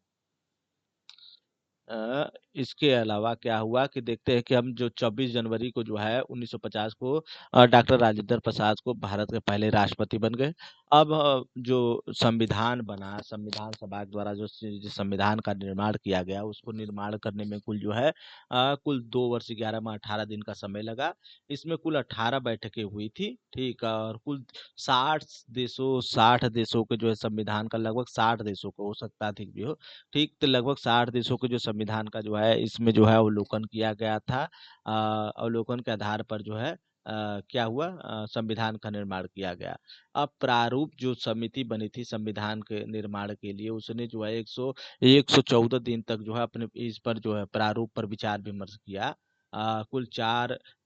इसके अलावा क्या हुआ कि देखते हैं कि हम जो 24 जनवरी को जो है 1950 को डॉक्टर राजेंद्र प्रसाद को भारत के पहले राष्ट्रपति बन गए। अब जो संविधान बना, संविधान सभा द्वारा जो संविधान का निर्माण किया गया, उसको निर्माण करने में कुल जो है कुल 2 वर्ष 11 माह 18 दिन का समय लगा। इसमें कुल 18 बैठकें हुई थी। ठीक है। और कुल 60 देशों के जो है संविधान का, लगभग 60 देशों को, हो सकता है अधिक भी हो। ठीक। तो लगभग 60 देशों के जो संविधान का जो है इसमें जो है अवलोकन किया गया था। अवलोकन के आधार पर जो है क्या हुआ, संविधान का निर्माण किया गया। अब प्रारूप जो समिति बनी थी संविधान के निर्माण के लिए, उसने जो है 114 दिन तक जो है अपने इस पर जो है प्रारूप पर विचार विमर्श किया। कुल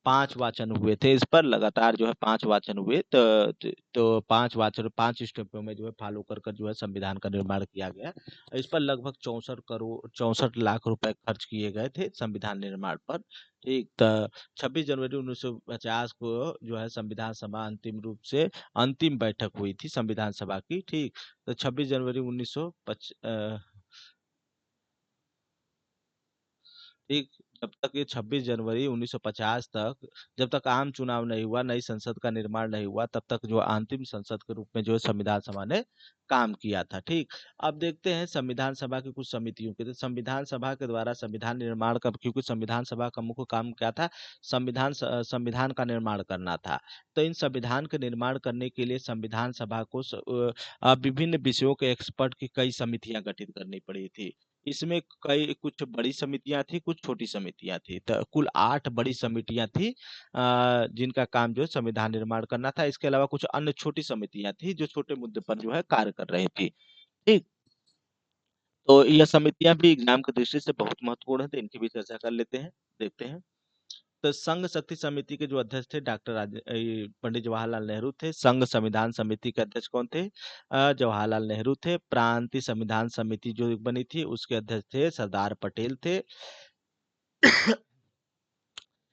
5 वाचन हुए थे इस पर, लगातार जो है 5 वाचन हुए। तो 5 वाचन 5 स्टेपों में जो है फॉलो कर कर जो है संविधान का निर्माण किया गया। इस पर लगभग 64 लाख रुपए खर्च किए गए थे संविधान निर्माण पर। ठीक। तो 26 जनवरी 1950 को जो है संविधान सभा अंतिम रूप से अंतिम बैठक हुई थी संविधान सभा की। ठीक। तो 26 जनवरी 1950, ठीक। जब तक ये 26 जनवरी 1950 तक, जब तक आम चुनाव नहीं हुआ, नई संसद का निर्माण नहीं हुआ, तब तक जो अंतिम संसद के रूप में जो है संविधान सभा ने काम किया था। ठीक। अब देखते हैं संविधान सभा की कुछ समितियों के, तो संविधान सभा के द्वारा संविधान निर्माण का, क्योंकि संविधान सभा का मुख्य काम क्या था, संविधान का निर्माण करना था। तो इन संविधान के निर्माण करने के लिए संविधान सभा को विभिन्न विषयों के एक्सपर्ट की कई समितियां गठित करनी पड़ी थी। इसमें कई कुछ बड़ी समितियां थी, कुछ छोटी समितियां थी। तो कुल 8 बड़ी समितियां थी जिनका काम जो है संविधान निर्माण करना था। इसके अलावा कुछ अन्य छोटी समितियां थी जो छोटे मुद्दे पर जो है कार्य कर रही थी। ठीक। तो यह समितियां भी एग्जाम की दृष्टि से बहुत महत्वपूर्ण है, तो इनकी भी चर्चा कर लेते हैं, देखते हैं। तो संघ शक्ति समिति के जो अध्यक्ष थे पंडित जवाहरलाल नेहरू थे। संघ संविधान समिति के अध्यक्ष कौन थे, जवाहरलाल नेहरू थे। प्रांतीय संविधान समिति जो बनी थी उसके अध्यक्ष थे सरदार पटेल थे।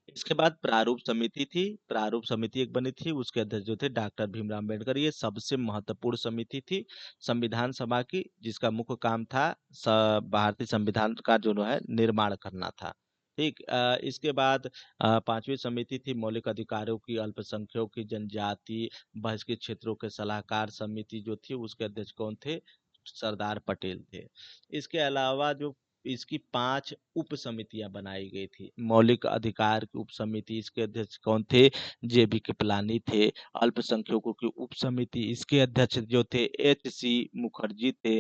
इसके बाद प्रारूप समिति थी, प्रारूप समिति एक बनी थी, उसके अध्यक्ष जो थे डॉक्टर भीमराव अम्बेडकर। ये सबसे महत्वपूर्ण समिति थी संविधान सभा की, जिसका मुख्य काम था भारतीय संविधान का जो है निर्माण करना था। ठीक। इसके बाद 5वीं समिति थी मौलिक अधिकारों की, अल्पसंख्यकों की, जनजाति, बहिष्कृत क्षेत्रों के सलाहकार समिति जो थी, उसके अध्यक्ष कौन थे, सरदार पटेल थे। इसके अलावा जो इसकी 5 उप समितियां बनाई गई थी। मौलिक अधिकार की उप समिति, इसके अध्यक्ष कौन थे, जेबी कृपलानी थे। अल्पसंख्यकों की उप समिति, इसके अध्यक्ष जो थे एच.सी. मुखर्जी थे।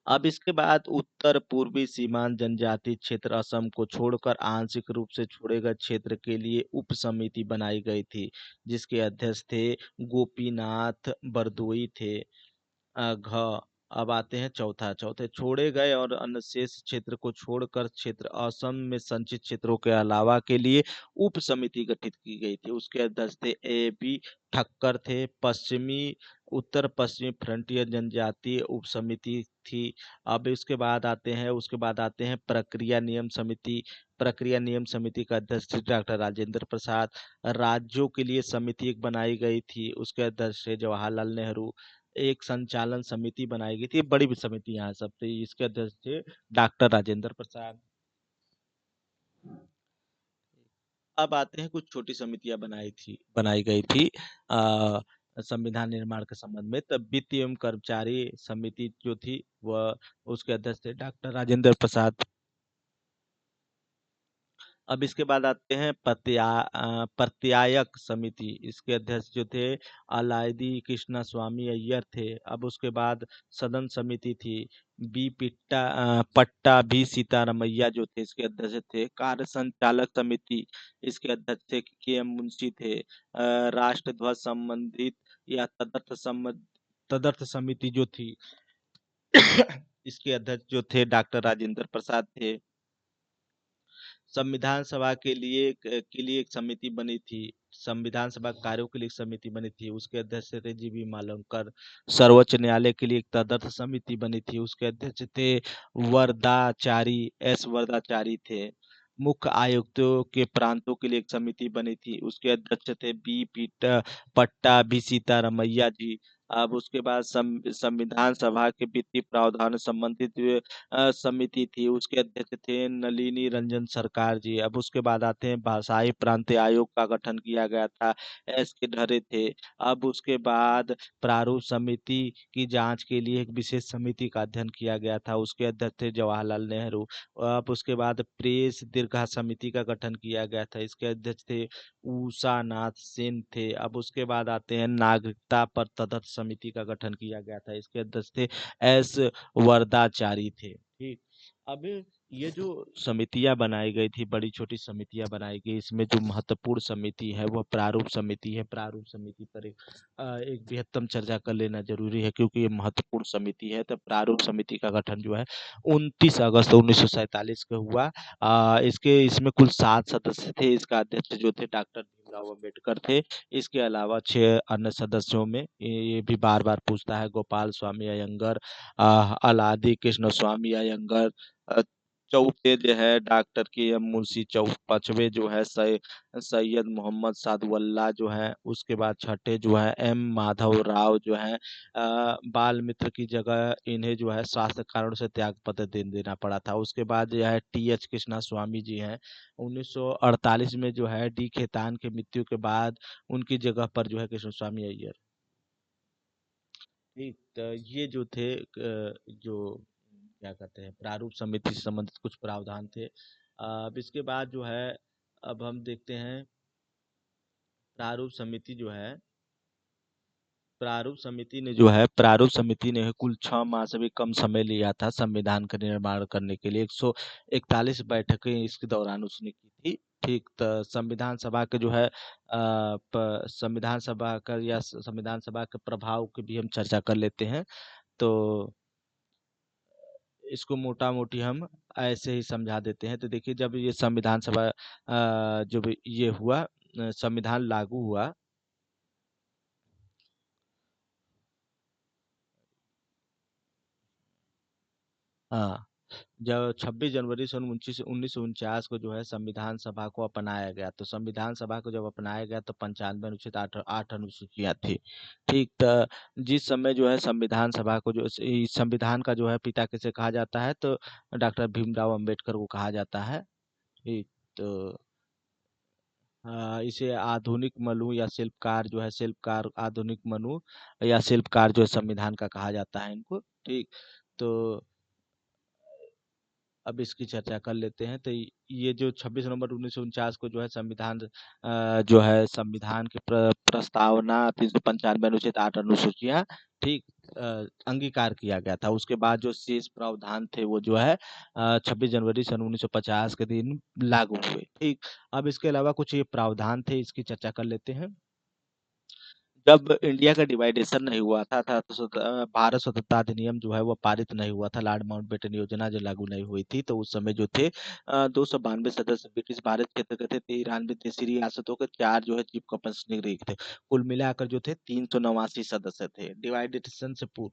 अब इसके बाद उत्तर पूर्वी सीमांत जनजाति क्षेत्र असम को छोड़कर आंशिक रूप से छोड़े गए क्षेत्र के लिए उप समिति बनाई गई थी, जिसके अध्यक्ष थे गोपीनाथ बरदोई थे। घ अब आते हैं चौथा, चौथे छोड़े गए और अन्य शेष क्षेत्र को छोड़कर क्षेत्र असम में संचित क्षेत्रों के अलावा के लिए उप समिति गठित की गई थी। उसके अध्यक्ष थे ए बी ठक्कर थे। पश्चिमी उत्तर पश्चिमी फ्रंटियर जनजातीय उप समिति थी। अब उसके बाद आते हैं प्रक्रिया नियम समिति। प्रक्रिया नियम समिति का अध्यक्ष थे डॉक्टर राजेंद्र प्रसाद। राज्यों के लिए समिति एक बनाई गई थी, उसके अध्यक्ष थे जवाहरलाल नेहरू। एक संचालन समिति बनाई गई थी, बड़ी भी समिति यहाँ सब थी, इसके अध्यक्ष थे डॉक्टर राजेंद्र प्रसाद। अब आते हैं कुछ छोटी समितियां बनाई गई थी संविधान निर्माण के संबंध में। तब वित्त एवं कर्मचारी समिति जो थी वह, उसके अध्यक्ष थे डॉक्टर राजेंद्र प्रसाद। अब इसके बाद आते हैं प्रत्यायक समिति, इसके अध्यक्ष जो थे अलायदी कृष्णा स्वामी अय्यर थे। अब उसके बाद सदन समिति थी, पट्टा भी सीतारमैया जो थे इसके अध्यक्ष थे। कार्य संचालक समिति, इसके अध्यक्ष थे के एम मुंशी थे। राष्ट्र ध्वज संबंधित या तदर्थ समिति जो थी इसके अध्यक्ष जो थे डॉक्टर राजेंद्र प्रसाद थे। संविधान सभा के लिए एक समिति बनी थी, संविधान सभा कार्यों के लिए एक समिति बनी थी, उसके अध्यक्ष थे जीबी मालवकर। सर्वोच्च न्यायालय के लिए एक तदर्थ समिति बनी थी, उसके अध्यक्ष थे वरदाचारी थे। मुख्य आयुक्तों के प्रांतों के लिए एक समिति बनी थी, उसके अध्यक्ष थे पट्टा भी सीतारमैया जी। अब उसके बाद संविधान सभा के वित्तीय प्रावधान संबंधित समिति थी, उसके अध्यक्ष थे नलिनी रंजन सरकार जी। अब उसके बाद आते हैं भाषाई प्रांतीय आयोग का गठन किया गया था, एस के ढरे थे। अब उसके बाद प्रारूप समिति की जांच के लिए एक विशेष समिति का अध्ययन किया गया था, उसके अध्यक्ष थे जवाहरलाल नेहरू। अब उसके बाद प्रेस दीर्घा समिति का गठन किया गया था, इसके अध्यक्ष थे उषा नाथ सेन थे। अब उसके बाद आते हैं नागरिकता पर तदर्थ समिति का गठन किया गया था, इसके अध्यक्ष थे एस वरदाचारी थे। ठीक। अब ये जो समितियां बनाई गई थी, बड़ी छोटी समितियां बनाई गई, इसमें जो महत्वपूर्ण समिति है वह प्रारूप समिति है। प्रारूप समिति पर एक बृहत्तम चर्चा कर लेना जरूरी है, क्योंकि ये महत्वपूर्ण समिति है। तो प्रारूप समिति का गठन जो है 29 अगस्त 1947 को हुआ। इसमें कुल 7 सदस्य थे, इसका अध्यक्ष जो थे डॉक्टर भीमराव अम्बेडकर थे। इसके अलावा 6 अन्य सदस्यों में ये भी बार बार पूछता है, गोपाल स्वामी अयंगर, अलादी कृष्ण स्वामी अयंगर। अ, चौथे जो है डॉक्टर के एम मुंशी, पांचवे जो है सैयद मोहम्मद सादुल्ला जो है। उसके बाद छठे जो है एम माधव राव जो है। बाल मित्र की जगह इन्हें जो है स्वास्थ्य कारणों से त्याग पत्र देना पड़ा था। उसके बाद जो है टी एच कृष्णा स्वामी जी हैं। 1948 में जो है डी खेतान की मृत्यु के बाद उनकी जगह पर जो है कृष्ण स्वामी अय्यर। ठीक, तो ये जो थे जो क्या कहते हैं प्रारूप समिति से संबंधित कुछ प्रावधान थे। अब इसके बाद जो है, अब हम देखते हैं प्रारूप समिति जो है, प्रारूप समिति ने कुल 6 माह से भी कम समय लिया था संविधान का निर्माण करने के लिए। 141 बैठकें इसके दौरान उसने की थी। ठीक, तो संविधान सभा के जो है संविधान सभा का या संविधान सभा के प्रभाव की भी हम चर्चा कर लेते हैं। तो इसको मोटा मोटी हम ऐसे ही समझा देते हैं। तो देखिए, जब ये संविधान सभा जब ये हुआ, संविधान लागू हुआ। हाँ, जब 26 जनवरी सन 1949 को जो है संविधान सभा को अपनाया गया, तो संविधान सभा को जब अपनाया गया तो 95 अनुच्छेद 8 अनुसूचियां थी। ठीक, तो जिस समय जो है संविधान सभा को जो इस संविधान का जो है पिता किसे कहा जाता है, तो डॉक्टर भीमराव अंबेडकर को कहा जाता है। ठीक, तो इसे आधुनिक मनु या शिल्पकार जो है, शिल्पकार आधुनिक मनु या शिल्पकार जो है संविधान का कहा जाता है इनको। ठीक, तो अब इसकी चर्चा कर लेते हैं। तो ये जो 26 नवंबर 1949 को जो है संविधान जो है संविधान की प्रस्तावना 395 अनुच्छेद 8 अनुसूचियां, ठीक, अंगीकार किया गया था। उसके बाद जो शेष प्रावधान थे वो जो है 26 जनवरी सन 1950 के दिन लागू हुए। ठीक, अब इसके अलावा कुछ ये प्रावधान थे, इसकी चर्चा कर लेते हैं। जब इंडिया का डिवाइडेशन नहीं हुआ था तो भारत स्वतंत्रता अधिनियम जो है वो पारित नहीं हुआ था, लॉर्ड माउंटबेटन योजना जो लागू नहीं हुई थी, तो उस समय जो थे 292 सदस्य ब्रिटिश भारत क्षेत्र के थे, 93 देशी रियासतों के, 4 जो है चीफ कमिश्नरी थे, कुल मिलाकर जो थे 389 सदस्य थे डिवाइडेशन से पूर्व।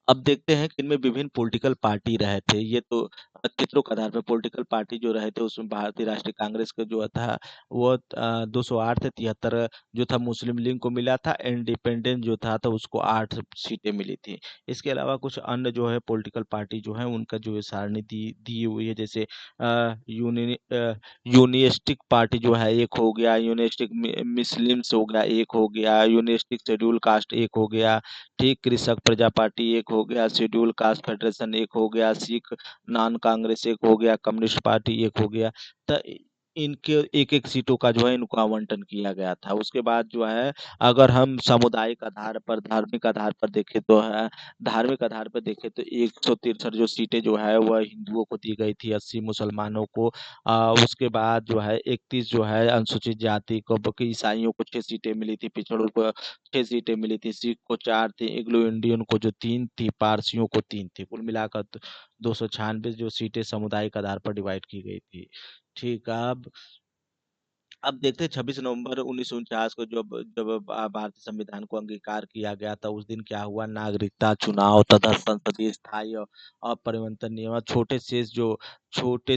अब देखते हैं कि इनमें विभिन्न पॉलिटिकल पार्टी रहे थे। ये तो चित्रों के आधार पर पॉलिटिकल पार्टी जो रहे थे उसमें भारतीय राष्ट्रीय कांग्रेस का जो था वो 208 थे, 73 जो था मुस्लिम लीग को मिला था, इंडिपेंडेंट जो था तो उसको 8 सीटें मिली थी। इसके अलावा कुछ अन्य जो है पॉलिटिकल पार्टी जो है उनका जो है सारणी दी दी हुई है, जैसे यूनिस्टिक पार्टी जो है एक हो गया, यूनिस्टिक मुस्लिम्स हो गया एक हो गया, यूनिस्टिक शेड्यूल कास्ट एक हो गया, ठीक, कृषक प्रजा पार्टी एक हो गया, शेड्यूल कास्ट फेडरेशन एक हो गया, सिख नॉन कांग्रेस एक हो गया, कम्युनिस्ट पार्टी एक हो गया। तो इनके एक एक सीटों का जो है इनको आवंटन किया गया था। उसके बाद जो है अगर हम सामुदायिक आधार पर, धार्मिक आधार पर देखें तो है, धार्मिक आधार पर देखें तो 163 जो सीटें जो है वह हिंदुओं को दी गई थी, 80 मुसलमानों को, उसके बाद जो है 31 जो है अनुसूचित जाति को, बाकी ईसाइयों को 6 सीटें मिली थी, पिछड़ों को 6 सीटें मिली थी, सिख को 4 थी, एंग्लो इंडियन को जो 3 थी, पारसियों को 3 थी, कुल मिलाकर 296 जो सीटें सामुदायिक आधार पर डिवाइड की गई थी। ठीक, अब देखते हैं 26 नवंबर 1949 को जब जब भारतीय संविधान को अंगीकार किया गया था, उस दिन क्या हुआ, नागरिकता चुनाव तथा संसदीय स्थायी और परिवर्तन नियम, छोटे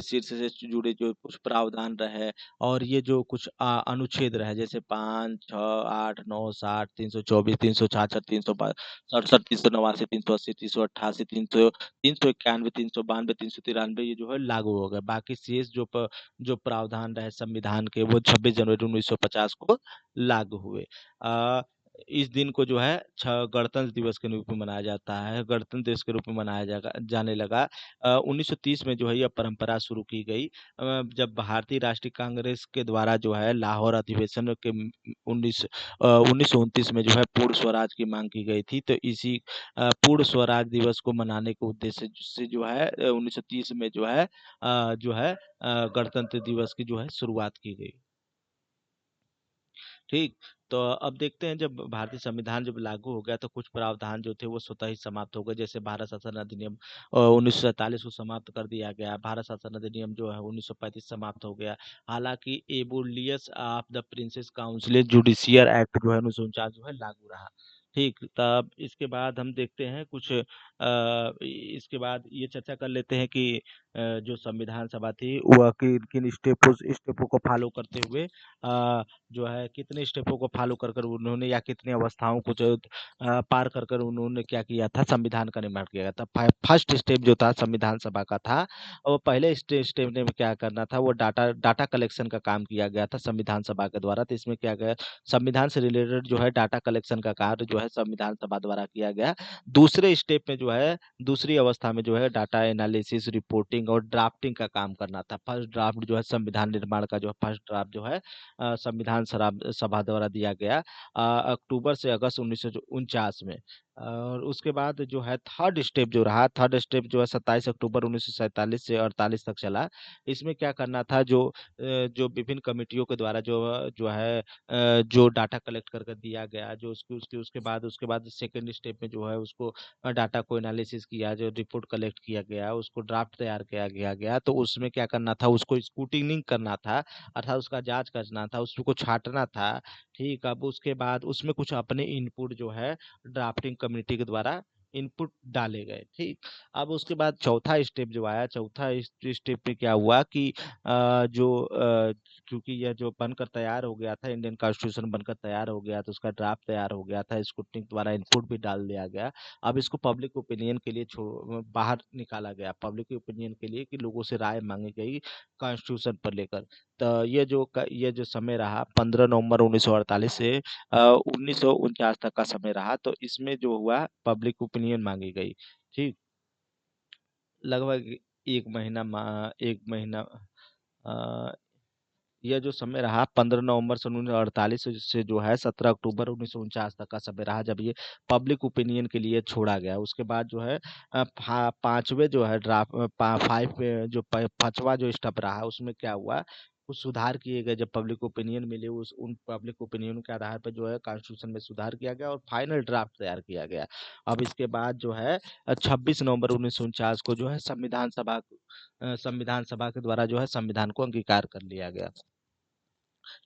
शीर्ष से जुड़े जो कुछ प्रावधान रहे, और ये जो कुछ अनुच्छेद रहे, जैसे 5, 6, 8, 9, 60, 324, 366, 367, 389, 380, 388, 391, 392, 393, ये जो है लागू हो गए। बाकी शेष जो प्रावधान रहे संविधान के वो 26 जनवरी 1950 को लागू हुए। अ, इस दिन को जो है गणतंत्र दिवस के रूप में मनाया जाता है, गणतंत्र दिवस के रूप में मनाया जाने लगा। 1930 में जो है यह परंपरा शुरू की गई, जब भारतीय राष्ट्रीय कांग्रेस के द्वारा जो है लाहौर अधिवेशन के 1929 में जो है पूर्ण स्वराज की मांग की गई थी, तो इसी पूर्ण स्वराज दिवस को मनाने के उद्देश्य से जो है 1930 में जो है गणतंत्र दिवस की जो है शुरुआत की गई। ठीक, तो अब देखते हैं जब भारतीय संविधान जब लागू हो गया तो कुछ प्रावधान जो थे वो स्वतः ही समाप्त हो गए, जैसे भारत शासन अधिनियम 1947 को समाप्त कर दिया गया, भारत शासन अधिनियम जो है 1935 समाप्त हो गया। हालांकि abolition of the princes council judicial act जो है 1949 जो है लागू रहा। ठीक, तब इसके बाद हम देखते हैं कुछ इसके बाद ये चर्चा कर लेते हैं कि जो संविधान सभा थी वह किन किन स्टेपों को फॉलो करते हुए जो है कितने स्टेपों को फॉलो कर कर उन्होंने, या कितनी अवस्थाओं को जो पार कर कर उन्होंने क्या किया था, संविधान का निर्माण किया गया था। फर्स्ट स्टेप जो था संविधान सभा का था, और पहले स्टेप ने क्या करना था, वो डाटा डाटा कलेक्शन का काम किया गया था संविधान सभा के द्वारा। तो इसमें क्या गया, संविधान से रिलेटेड जो है डाटा कलेक्शन का कार्य जो है संविधान सभा द्वारा किया गया। दूसरे स्टेप में जो है, दूसरी अवस्था में जो है डाटा एनालिसिस, रिपोर्टिंग और ड्राफ्टिंग का काम करना था। फर्स्ट ड्राफ्ट जो है संविधान निर्माण का जो फर्स्ट ड्राफ्ट जो है संविधान सभा द्वारा दिया गया अक्टूबर से अगस्त 1949 में। और उसके बाद जो है थर्ड स्टेप जो रहा, थर्ड स्टेप जो है 27 अक्टूबर 1947 से 48 तक चला। इसमें क्या करना था, जो विभिन्न कमेटियों के द्वारा जो है जो डाटा कलेक्ट कर दिया गया, जो उसके उसके उसके बाद सेकेंड स्टेप में जो है उसको डाटा को एनालिसिस किया, जो रिपोर्ट कलेक्ट किया गया उसको ड्राफ्ट तैयार किया गया, तो उसमें क्या करना था, उसको स्क्रूटिनिंग करना था, अर्थात उसका जांच करना था, उसको छांटना था। ठीक, अब उसके बाद उसमें कुछ अपने इनपुट जो है ड्राफ्टिंग कमेटी के द्वारा इनपुट डाले गए। ठीक, अब उसके बाद चौथा स्टेप जो आया, चौथा स्टेप में क्या हुआ कि क्योंकि यह जो बनकर तैयार हो गया था, इंडियन कॉन्स्टिट्यूशन बनकर तैयार हो गया, तो उसका ड्राफ्ट तैयार हो गया था, स्क्रूटनी द्वारा इनपुट भी डाल दिया गया। अब इसको पब्लिक ओपिनियन के लिए बाहर निकाला गया, पब्लिक ओपिनियन के लिए, कि लोगों से राय मांगी गई कॉन्स्टिट्यूशन पर लेकर। तो ये जो समय रहा 15 नवंबर 1948 से 1949 तक का समय रहा, तो इसमें जो हुआ पब्लिक ओपिनियन मांगी गई। ठीक, लगभग एक महीना यह जो समय रहा 15 नवंबर सन 1948 से जो है 17 अक्टूबर 1949 तक का समय रहा, जब ये पब्लिक ओपिनियन के लिए छोड़ा गया। उसके बाद जो है पांचवे जो है ड्राफ्ट फाइव जो पांचवा जो स्टेप रहा, उसमें क्या हुआ कुछ सुधार किए गए, जब पब्लिक ओपिनियन मिले उस उन पब्लिक ओपिनियन के आधार पर जो है कॉन्स्टिट्यूशन में सुधार किया गया और फाइनल ड्राफ्ट तैयार किया गया। अब इसके बाद जो है 26 नवंबर 1949 को जो है संविधान सभा के द्वारा जो है संविधान को अंगीकार कर लिया गया।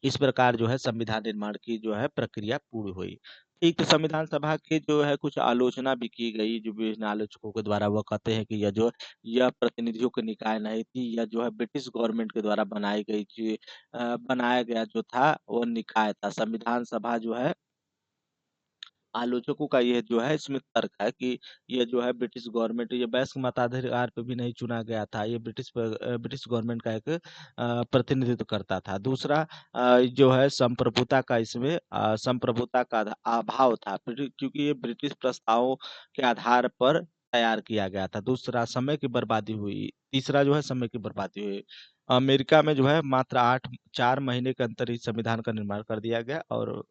इस प्रकार जो है संविधान निर्माण की जो है प्रक्रिया पूरी हुई। ठीक, तो संविधान सभा की जो है कुछ आलोचना भी की गई, जो विभिन्न आलोचकों के द्वारा। वह कहते हैं कि यह प्रतिनिधियों की निकाय नहीं थी, यह जो है ब्रिटिश गवर्नमेंट के द्वारा बनाया गया जो था वो निकाय था। संविधान सभा जो है, आलोचकों का यह जो है इसमें तर्क है कि ये जो है ब्रिटिश गवर्नमेंट, ये वयस्क मताधिकार पे भी नहीं चुना गया था, ये ब्रिटिश गवर्नमेंट का एक प्रतिनिधित्व करता था। दूसरा जो है संप्रभुता का, इसमें संप्रभुता का अभाव था, क्योंकि ये ब्रिटिश प्रस्तावों के आधार पर तैयार किया गया था। दूसरा समय की बर्बादी हुई। तीसरा जो है समय की बर्बादी हुई। अमेरिका में जो है मात्र 4 महीने के अंतर इस संविधान का निर्माण कर दिया गया, और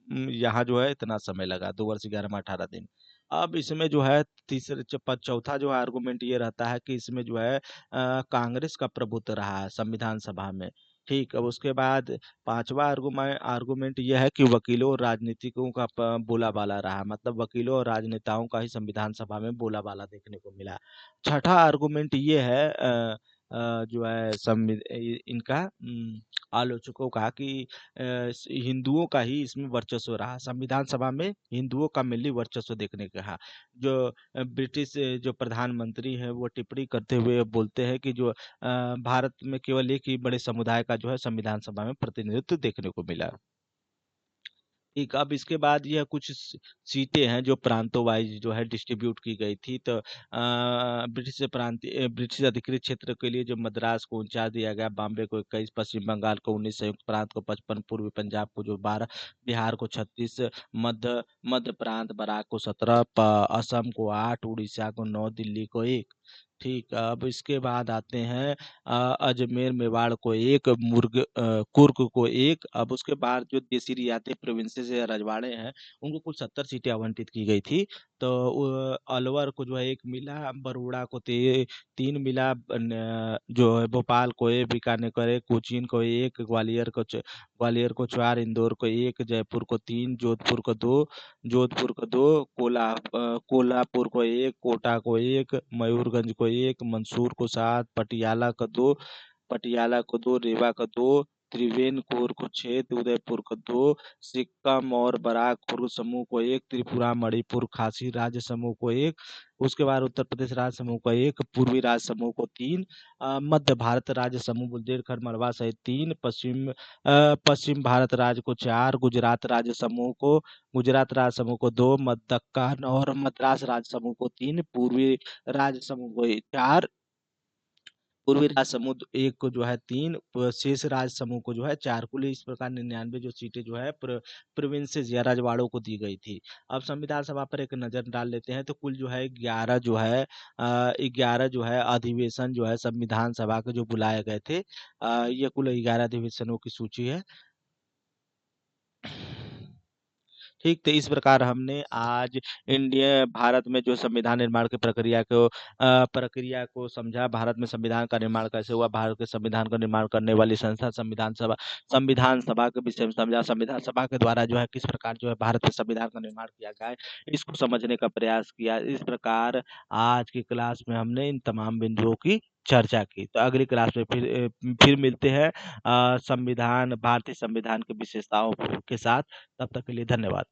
यहाँ जो है इतना समय लगा, 2 वर्ष 11 माह 18 दिन। अब इसमें जो है चौथा जो आर्गुमेंट ये रहता है कि इसमें जो है कांग्रेस का प्रभुत्व रहा है संविधान सभा में। ठीक, अब उसके बाद पांचवा आर्गुमेंट ये है कि वकीलों और राजनीतिकों का बोलाबाला रहा, मतलब वकीलों और राजनेताओं का ही संविधान सभा में बोलाबाला देखने को मिला। छठा आर्गुमेंट ये है जो है इनका आलोचकों का कि हिंदुओं का ही इसमें वर्चस्व रहा, संविधान सभा में हिंदुओं का मिली वर्चस्व देखने को रहा। जो ब्रिटिश जो प्रधानमंत्री है वो टिप्पणी करते हुए बोलते हैं कि जो भारत में केवल एक ही बड़े समुदाय का जो है संविधान सभा में प्रतिनिधित्व देखने को मिला। ठीक, अब इसके बाद यह कुछ सीटें हैं जो प्रांतों वाइज जो है डिस्ट्रीब्यूट की गई थी। तो ब्रिटिश अधिकृत क्षेत्र के लिए जो मद्रास को 49 दिया गया, बॉम्बे को 21, पश्चिम बंगाल को 19, संयुक्त प्रांत को 55, पूर्वी पंजाब को जो 12, बिहार को 36, मध्य प्रांत बराक को 17, असम को 8, उड़ीसा को 9, दिल्ली को 1। ठीक, अब इसके बाद आते हैं अजमेर मेवाड़ को 1, कुर्ग को 1। अब उसके बाद जो देसी रियाती प्रोविंसेस या रजवाड़े हैं उनको कुल 70 सीटें आवंटित की गई थी। तो अलवर को जो है 1 मिला, बरोड़ा को 3 मिला, जो है भोपाल को 1, बीकानेर को 1, कोचीन को 1, ग्वालियर को 4, इंदौर को 1, जयपुर को 3, जोधपुर को 2, कोल्हापुर को 1, कोटा को 1, मयूरभंज को 1, मंसूर को 7, पटियाला को 2, रीवा को 2, त्रिवेणीपुर को 6, उदयपुर को 2, सिक्किम और बराकपुर समूह को 1, त्रिपुरा मणिपुर खासी राज्य समूह को 1, उसके बाद उत्तर प्रदेश राज्य समूह को 1, पूर्वी राज्य समूह को 3, मध्य भारत राज्य समूह बुंदेलखंड मलवा सहित 3, पश्चिम भारत राज्य को 4, गुजरात राज्य समूह को 2, दक्कन और मद्रास राज्य समूह को 3, पूर्वी राज्य समूह को 4, पूर्वी राज समूह 1 को जो है 3, शेष राज समूह को जो है 4। कुल इस प्रकार 99 जो सीटें जो है प्रोविंसेस या रजवाड़ों को दी गई थी। अब संविधान सभा पर एक नजर डाल लेते हैं, तो कुल जो है 11 जो है अधिवेशन जो है संविधान सभा के जो बुलाए गए थे, ये कुल 11 अधिवेशनों की सूची है। ठीक, तो इस प्रकार हमने आज भारत में जो संविधान निर्माण की प्रक्रिया को समझा। भारत में संविधान का निर्माण कैसे हुआ, भारत के संविधान का निर्माण करने वाली संस्था संविधान सभा के विषय में समझा। संविधान सभा के द्वारा जो है किस प्रकार जो है भारत में संविधान का निर्माण किया गया है, इसको समझने का प्रयास किया। इस प्रकार आज की क्लास में हमने इन तमाम बिंदुओं की चर्चा की। तो अगली क्लास में फिर मिलते हैं भारतीय संविधान की विशेषताओं के साथ। तब तक के लिए धन्यवाद।